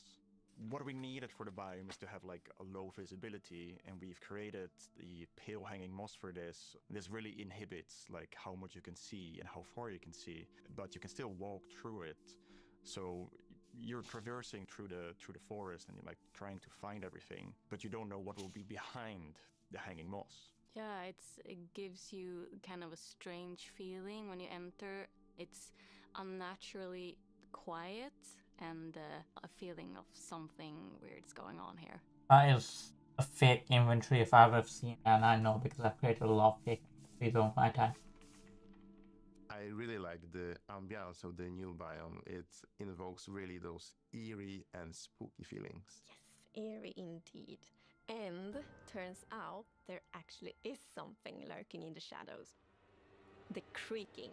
What we needed for the biome is to have like a low visibility, and we've created the pale hanging moss for this. This really inhibits like how much you can see and how far you can see, but you can still walk through it. So you're traversing through the forest and you're like trying to find everything, but you don't know what will be behind the hanging moss. Yeah, it gives you kind of a strange feeling when you enter. It's unnaturally quiet and a feeling of something weird's going on here. That is a fake inventory if I've ever seen, and I know because I've created a lot of fake inventories over my time. I really like the ambiance of the new biome. It invokes really those eerie and spooky feelings. Yes, eerie indeed. And turns out there actually is something lurking in the shadows. The creaking.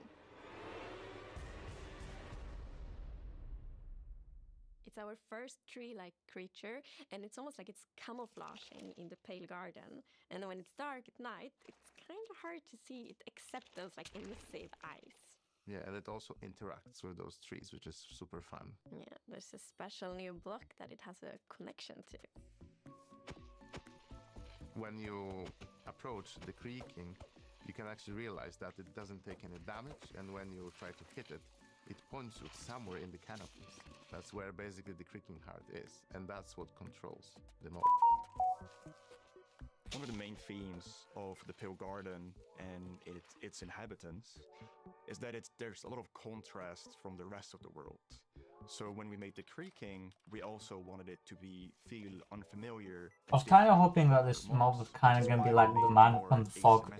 It's our first tree-like creature, and it's almost like it's camouflaging in the pale garden. And when it's dark at night, it's kind of hard to see it except those like emissive eyes. Yeah, and it also interacts with those trees, which is super fun. Yeah, there's a special new block that it has a connection to. When you approach the creaking, you can actually realize that it doesn't take any damage, and when you try to hit it, it points you somewhere in the canopies. That's where basically the creaking heart is, and that's what controls the mode. One of the main themes of the Pale Garden and its inhabitants is that there's a lot of contrast from the rest of the world. So when we made the creaking, we also wanted it to feel unfamiliar. I was kind of hoping that this mod was kind of going to be like the man from the fog,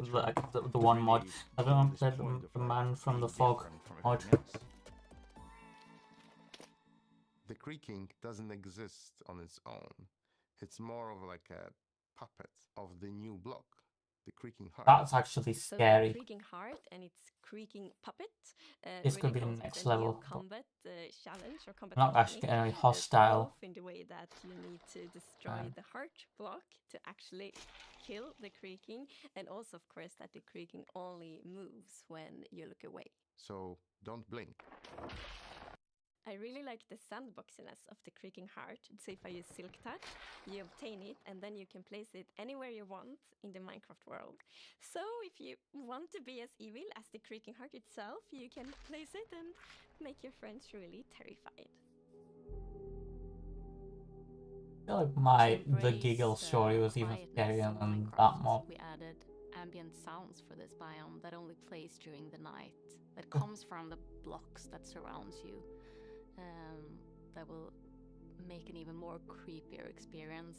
the one mod. I don't know if said the man from the fog mod. The creaking doesn't exist on its own. It's more of like a puppet of the new block, the creaking heart. That's actually scary. So the creaking heart and its creaking puppet. This really could be the comes with next a level. new combat challenge or combat Not mechanic. actually going to be hostile. Both in the way that you need to destroy the heart block to actually kill the creaking, and also, of course, that the creaking only moves when you look away. So don't blink. I really like the sandboxiness of the creaking heart. So if I use Silk Touch, you obtain it, and then you can place it anywhere you want in the Minecraft world. So if you want to be as evil as the creaking heart itself, you can place it and make your friends really terrified. I feel like the giggle story was even scarier than that mob. We added ambient sounds for this biome that only plays during the night, that comes from the blocks that surrounds you. That will make an even more creepier experience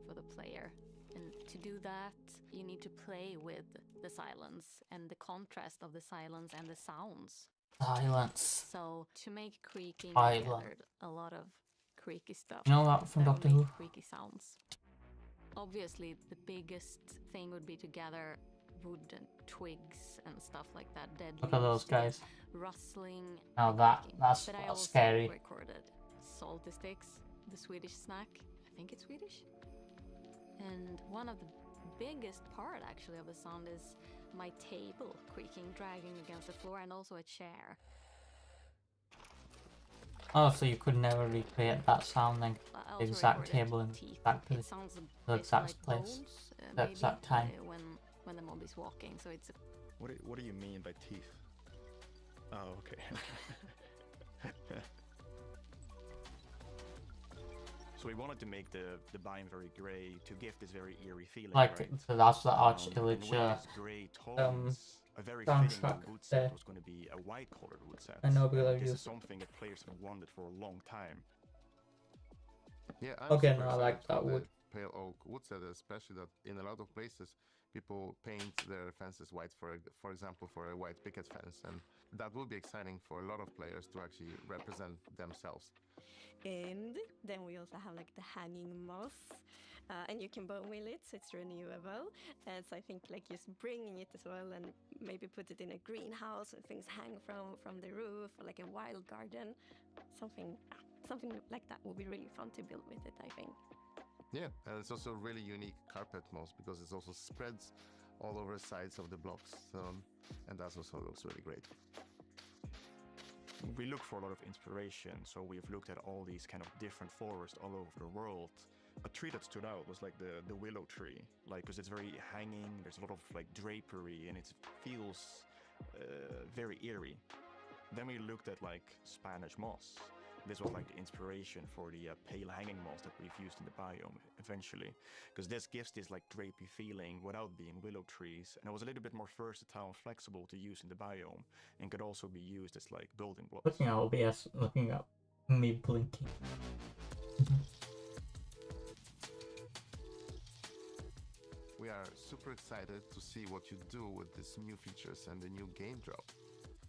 for the player. And to do that, you need to play with the silence and the contrast of the silence and the sounds. Silence. So to make creaking, I I gathered a lot of creaky stuff. You know that from Doctor Who? Creaky sounds. Obviously, the biggest thing would be to gather wood and twigs and stuff like that. Dead Look at those guys. Rustling. Now that's But I also scary. recorded salty sticks, the Swedish snack. I think it's Swedish. And one of the biggest part actually of the sound is my table creaking, dragging against the floor, and also a chair. Oh, so you could never recreate that sound then? The exact table and exactly the exact place, the exact time. When the mob is walking, so it's. What do you mean by teeth? Oh, okay. So we wanted to make the biome very grey to give this very eerie feeling. Like, right? so that's the Arch Village grey tones, a very fitting wood set was going to be a white colored wood set. I know, because this is something that players have wanted for a long time. Yeah, I'm okay, super no, I like that wood. Pale oak wood set, especially that in a lot of places people paint their fences white, for example, for a white picket fence, and that would be exciting for a lot of players to actually represent themselves. And then we also have like the hanging moss, and you can bone wheel it, so it's renewable. And so I think like just bringing it as well, and maybe put it in a greenhouse and things hang from the roof, or like a wild garden, something like that would be really fun to build with it, I think. Yeah, and it's also really unique carpet moss because it also spreads all over the sides of the blocks, and that also looks really great. We look for a lot of inspiration, so we've looked at all these kind of different forests all over the world. A tree that stood out was like the willow tree, like because it's very hanging. There's a lot of like drapery, and it feels very eerie. Then we looked at like Spanish moss. This was like the inspiration for the pale hanging moss that we've used in the biome eventually, because this gives this like drapey feeling without being willow trees, and it was a little bit more versatile and flexible to use in the biome, and could also be used as like building blocks. Looking at OBS, looking up me blinking. We are super excited to see what you do with these new features and the new game drop.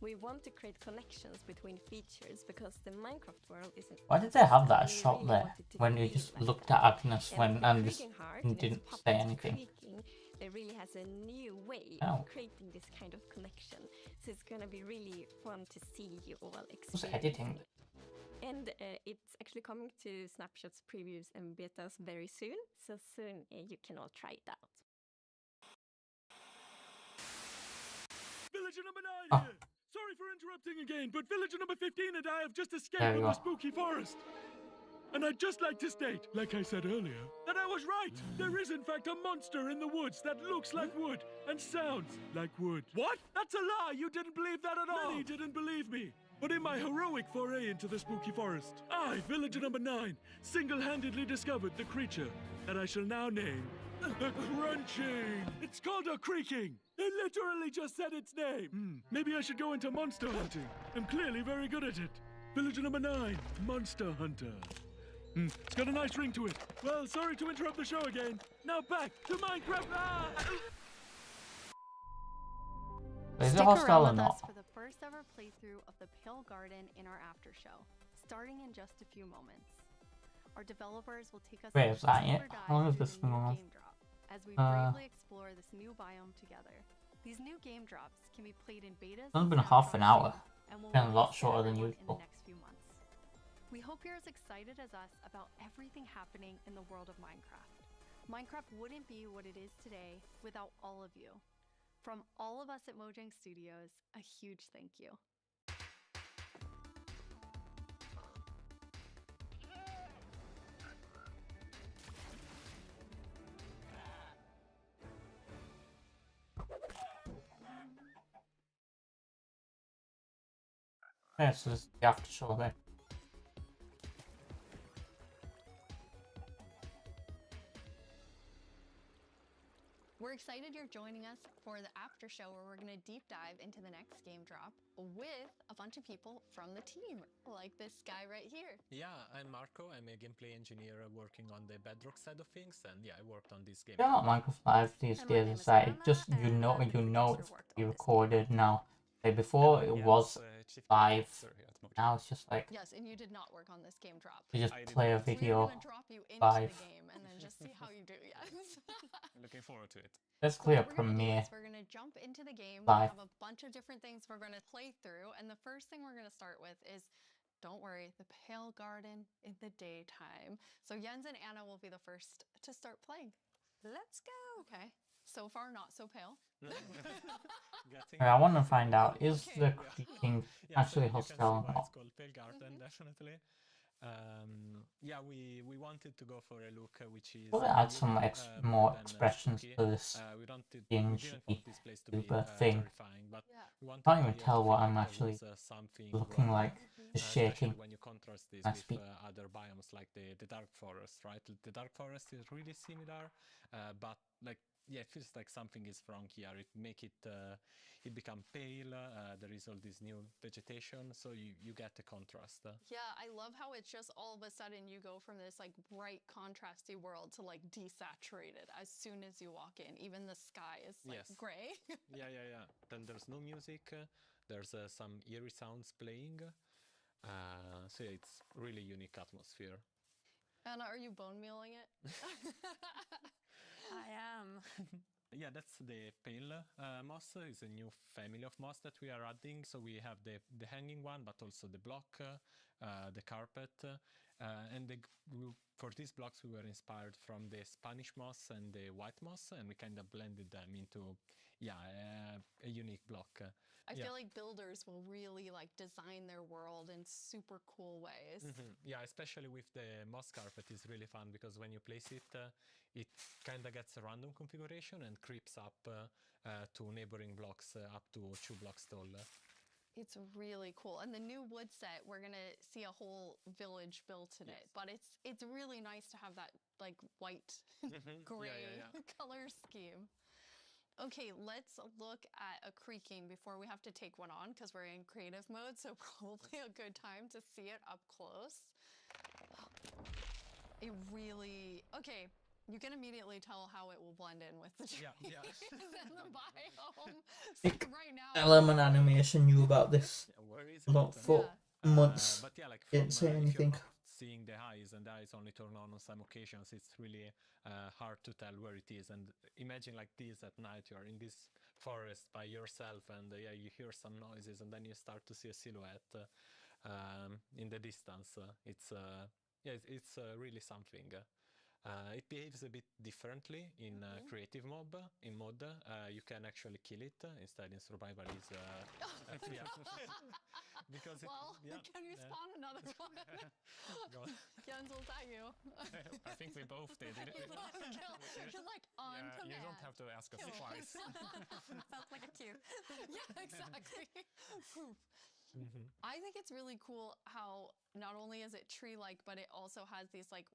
We want to create connections between features because the Minecraft world isn't. Why did they have that shot there when you just looked at Agnes and just didn't say anything? It really has a new way of creating this kind of connection. So it's gonna be really fun to see you all Who's experience. editing? And it's actually coming to snapshots, previews, and betas very soon. So soon you can all try it out. Villager number 9 here! Sorry for interrupting again, but villager number 15 and I have just escaped from the spooky forest. And I'd just like to state, like I said earlier, that I was right. There is in fact a monster in the woods that looks like wood and sounds like wood. What? That's a lie! You didn't believe that at all! Many didn't believe me. But in my heroic foray into the spooky forest, I, villager number 9, single-handedly discovered the creature that I shall now name the Crunching. It's called a creaking. They literally just said its name. Maybe I should go into monster hunting. I'm clearly very good at it. Villager number 9, Monster Hunter. It's got a nice ring to it. Well, sorry to interrupt the show again. Now back to Minecraft. Is it Stick hostile or around with not? us for the first ever playthrough of the Pale Garden in our after show, starting in just a few moments. Our developers will take us Wait, on is a that deeper it? dive How long is through this the new going on? game drop as we bravely explore this new biome together. These new game drops can be played in betas. It's only been and half an hour. and will Been a lot release to shorter than everyone in the usual. next few months. We hope you're as excited as us about everything happening in the world of Minecraft. Minecraft wouldn't be what it is today without all of you. From all of us at Mojang Studios, a huge thank you. Yeah, so this is the after show then. We're excited you're joining us for the after show where we're going to deep dive into the next game drop with a bunch of people from the team, like this guy right here. Yeah, I'm Marco. I'm a gameplay engineer working on the Bedrock side of things, and yeah, I worked on this game. Yeah, Minecraft Live these days is like it just you know it's be recorded now. Like before it was live. Now it's just like Yes, and you did not work on this game drop. you just play a video We're going to drop you into live. the game and then just see how you do. Yes. Looking forward to it. Let's clear a premiere. We're going to jump into the game. Live. We have a bunch of different things we're going to play through. And the first thing we're going to start with is, don't worry, the Pale Garden in the daytime. So Jens and Anna will be the first to start playing. Let's go. Okay. So far, not so pale. I want to find out, is the creaking actually hostile or not? It's called Pale Garden, definitely. Yeah, we wanted to go for a look which is We'll add some more than expressions spooky. to this We didn't PNG want this place to be Uber thing. terrifying, but we wanted Can't to even be tell what feel I'm there actually was, something looking wrong, like. Just especially shaking. when you contrast this I with speak. other biomes like the dark forest, right? The dark forest is really similar, but like yeah, it feels like something is wrong here. It make it it become pale. There is all this new vegetation, so you get the contrast. Yeah, I love how it's just all of a sudden you go from this like bright contrasty world to like desaturated as soon as you walk in. Even the sky is like gray. Yeah. Then there's no music. There's some eerie sounds playing. So yeah, it's really unique atmosphere. Anna, are you bone mealing it? I am. Yeah, that's the pale moss. It's a new family of moss that we are adding. So we have the hanging one, but also the block, the carpet. And for these blocks, we were inspired from the Spanish moss and the white moss, and we kind of blended them into, a unique block. I feel like builders will really like design their world in super cool ways. Yeah, especially with the moss carpet is really fun because when you place it, it kind of gets a random configuration and creeps up to neighboring blocks up to 2 blocks tall. It's really cool. And the new wood set, we're going to see a whole village built in it. But it's really nice to have that like white, gray color scheme. Okay, let's look at a creaking before we have to take one on because we're in creative mode. So probably a good time to see it up close. It really, okay. You can immediately tell how it will blend in with the trees and the biome. So right now, Element Animation knew about this about 4 months. But yeah, like didn't say anything. Seeing the eyes and the eyes only turn on some occasions, it's really hard to tell where it is. And imagine like this at night, you are in this forest by yourself and you hear some noises and then you start to see a silhouette. in the distance. It's really something. It behaves a bit differently in creative mode. In mod, you can actually kill it. Instead, in survival, is yeah. Because can you spawn another one? Jens, was that you? I think we both did. You're like on command. You don't have to ask us twice. Felt like a cue. Yeah, exactly. I think it's really cool how not only is it tree-like, but it also has these like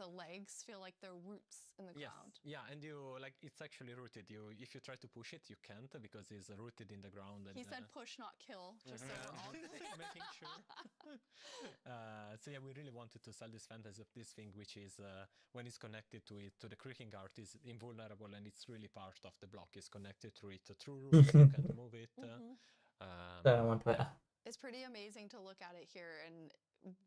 the legs feel like they're roots in the ground. Yeah, and you like it's actually rooted. If you try to push it, you can't because it's rooted in the ground. And, he said push, not kill, just so we're all making sure. So yeah, we really wanted to sell this fantasy of this thing, which is when it's connected to the creaking art, is invulnerable, and it's really part of the block. It's connected to it through roots. You can move it. On Twitter. It's pretty amazing to look at it here, and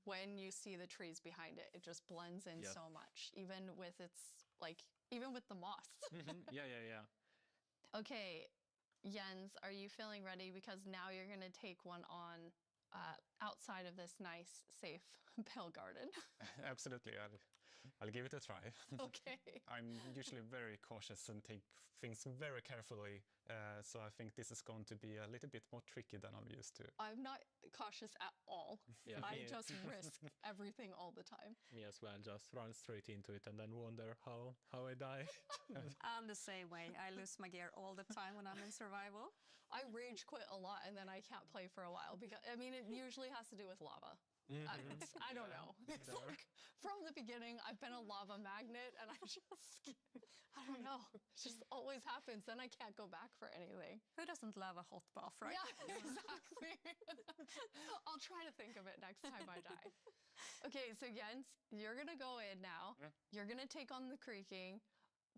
when you see the trees behind it, it just blends in so much, even with the moss. Yeah. Okay, Jens, are you feeling ready? Because now you're going to take one on outside of this nice, safe pale garden. Absolutely. I'll give it a try. Okay. I'm usually very cautious and take things very carefully, so I think this is going to be a little bit more tricky than I'm used to. I'm not cautious at all. Yeah, I just risk everything all the time. Me as well, just run straight into it and then wonder how I die. I'm the same way. I lose my gear all the time when I'm in survival. I rage quit a lot and then I can't play for a while because, I mean, it usually has to do with lava. I don't know. It's like from the beginning, I've been a lava magnet and I don't know. It just always happens. Then I can't go back for anything. Who doesn't love a hot bath, right? Yeah, exactly. I'll try to think of it next time I die. Okay, so Jens, you're going to go in now. You're going to take on the creaking.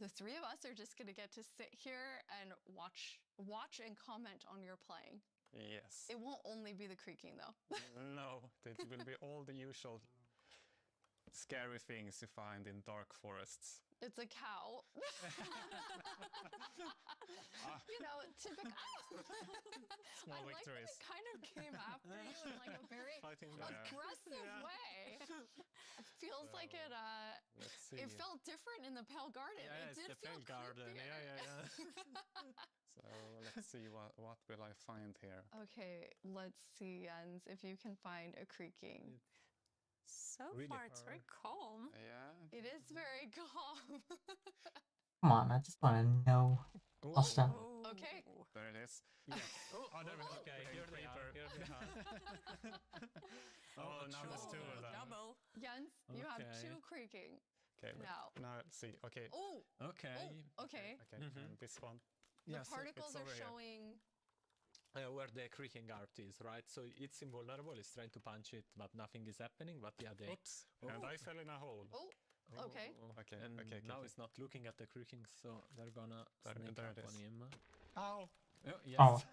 The three of us are just going to get to sit here and watch and comment on your playing. Yes. It won't only be the creaking, though. No, it will be all the usual scary things you find in dark forests. It's a cow. You know, typical. Small victories. Like it kind of came after you in like a very aggressive way. It feels like it felt different in the Pale Garden. Yeah, it did the feel Pale Garden. Yeah. So let's see what will I find here. Okay, let's see, Jens, if you can find a creaking. So far, it's very calm. Yeah. It is very calm. Come on, I just want to know. Austin. Okay. There it is. Yes. There we go. Okay, here they are. Now there's two of them. Double. Jens, you have two creaking. Okay, now let's see. Okay. Okay. Okay. And this one. The particles are showing where the creaking art is, right? So it's invulnerable. It's trying to punch it, but nothing is happening. But yeah, oops. And I fell in a hole. Okay. And now it's not looking at the creaking, so they're gonna sneak up on him. Ow! Yes.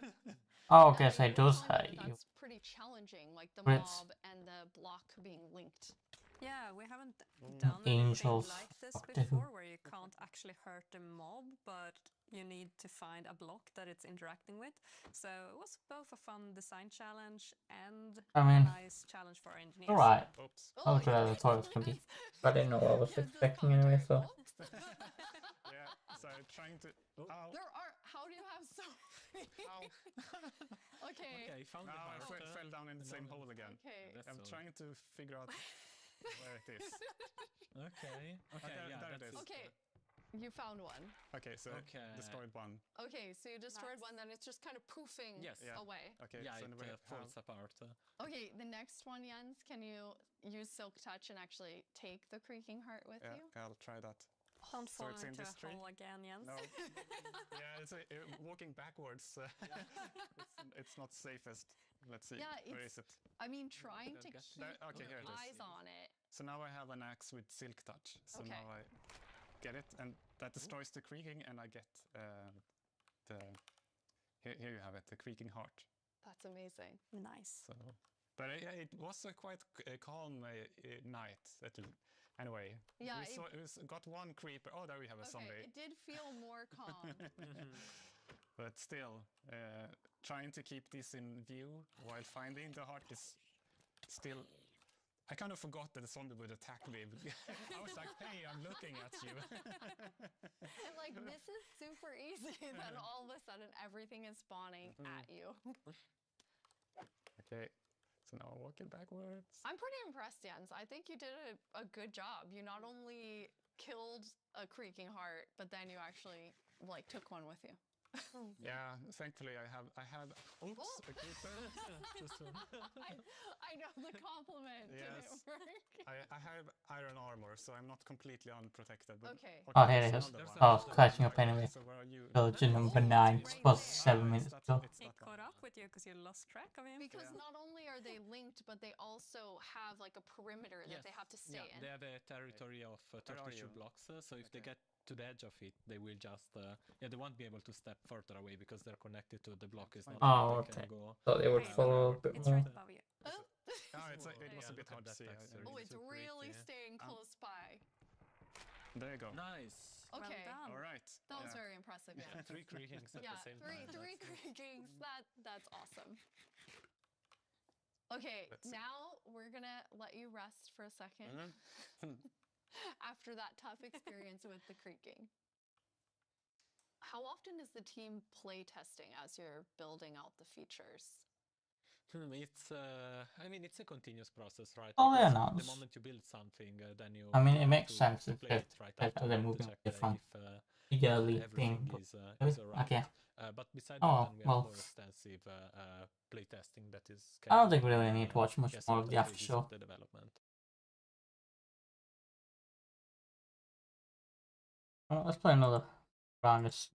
Oh, okay, so it does hurt you. That's pretty challenging, like the mob and the block being linked. Yeah, we haven't done anything like this before, where you can't actually hurt the mob, but you need to find a block that it's interacting with. So it was both a fun design challenge and a nice challenge for our engineers. Alright. Oops. Okay, I thought it was going to be. I didn't know what I was expecting anyway, so. Yeah, so trying to. There are. How do you have so many? Okay. Found now I fell down in the same hole again. Okay. I'm trying to figure out where it is. Okay. There it is. Okay. You found one. Okay, so destroyed one. Okay, so you destroyed one, then it's just kind of poofing away. Okay, yeah, so it falls apart. Okay, the next one, Jens, can you use Silk Touch and actually take the creaking heart with you? Yeah, I'll try that. Don't fall it's in into this a tree? hole again, Jens. No. Yeah, it's walking backwards. It's not safest. Let's see. Yeah, where is it? I mean, trying to keep here it is. eyes on it. So now I have an axe with Silk Touch. So now I get it, and that destroys the creaking, and I get here you have it, the creaking heart. That's amazing. Nice. So, but it was a quite calm night. Anyway, yeah, we got one creeper. Oh, there we have a zombie. It did feel more calm. But still, trying to keep this in view while finding the heart is still, I kind of forgot that the zombie would attack me. I was like, hey, I'm looking at you. And like, this is super easy. Then all of a sudden, everything is spawning at you. Okay, so now I'm walking backwards. I'm pretty impressed, Jens. I think you did a good job. You not only killed a creaking heart, but then you actually like took one with you. Yeah, thankfully I have. Oops, a creeper. Just I know the compliment yes, didn't work. I have iron armor, so I'm not completely unprotected. But Okay. Oh, here it there's is. another one. Oh, I was catching up anyway. So where are you? Villager number 9. It was 7 minutes ago. He caught up with you because you lost track of him. Because not only are they linked, but they also have like a perimeter that they have to stay in. They have a territory of 32 blocks, so if they get to the edge of it, they will just they won't be able to step further away because they're connected to the block. It's not Oh, like they okay. can go. Thought they would follow a bit more. It was a bit hard to see. Oh, it's really staying close by. There you go. Nice. Okay. Well done. All right. That was very impressive. Yeah, 3 creakings at the same time. Three creakings. That's awesome. Okay, now we're gonna let you rest for a second after that tough experience with the creaking. How often is the team play testing as you're building out the features? It's I mean, it's a continuous process, right? Oh, yeah, Because no. the moment you build something, then you. I mean, it makes to sense if play it right they're after to moving check different if yearly everything thing. is alright. Okay. But besides Oh, that, then we have well. more extensive play testing that is. I don't think we really need to watch much yes, more all of the after phases show. of the development. Well, let's play another round this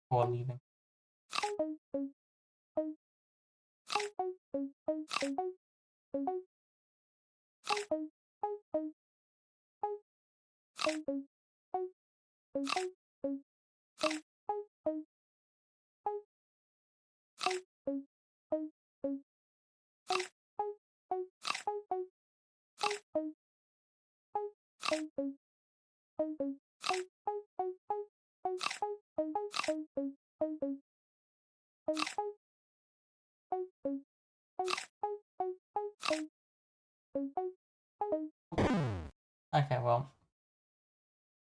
before leaving. Okay, well,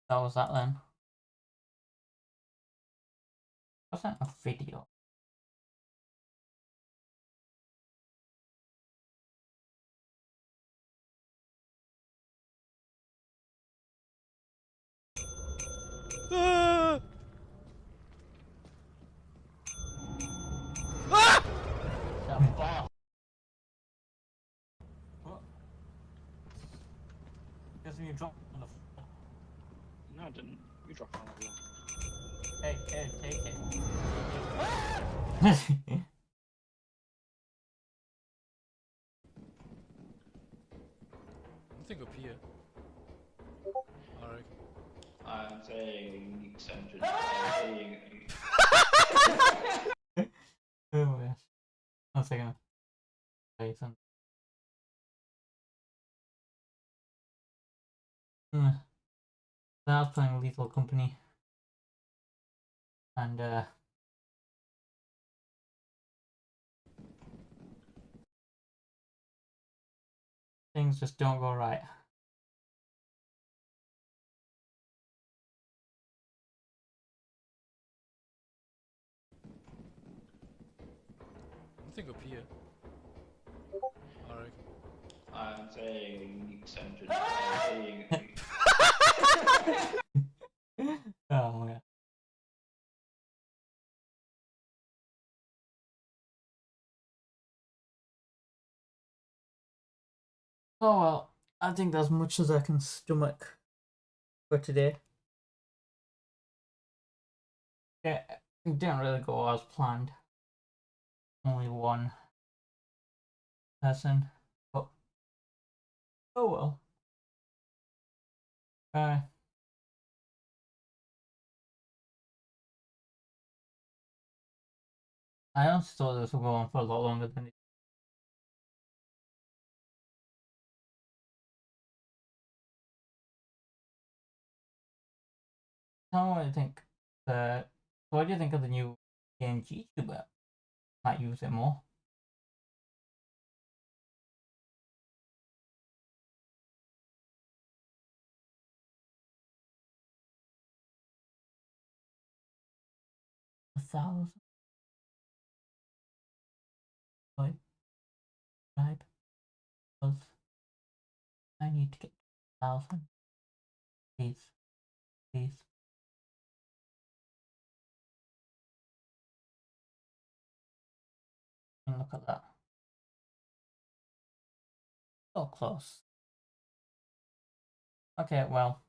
that was that then. Wasn't a video. Ah! Ah! What? Because you dropped on the floor. No, I didn't. You dropped on the floor. Hey, kid, take it. Nothing up here. Alright. I'm saying extension. I'm saying. Oh my gosh. 1 second. Wait, some. I was playing Lethal Company. And things just don't go right. Nothing up here. Alright. I'm saying extension. I'm saying. Oh my god. Oh well, I think that's much as I can stomach for today. Yeah, it didn't really go as planned. Only one person, but oh well. I honestly thought this would go on for a lot longer than it. Tell me what you think. What do you think of the new PNG tuber? Might use it more. 1,000. Right. Right. Because I need to get 1,000. Please. Please. And look at that. So close. Okay, well.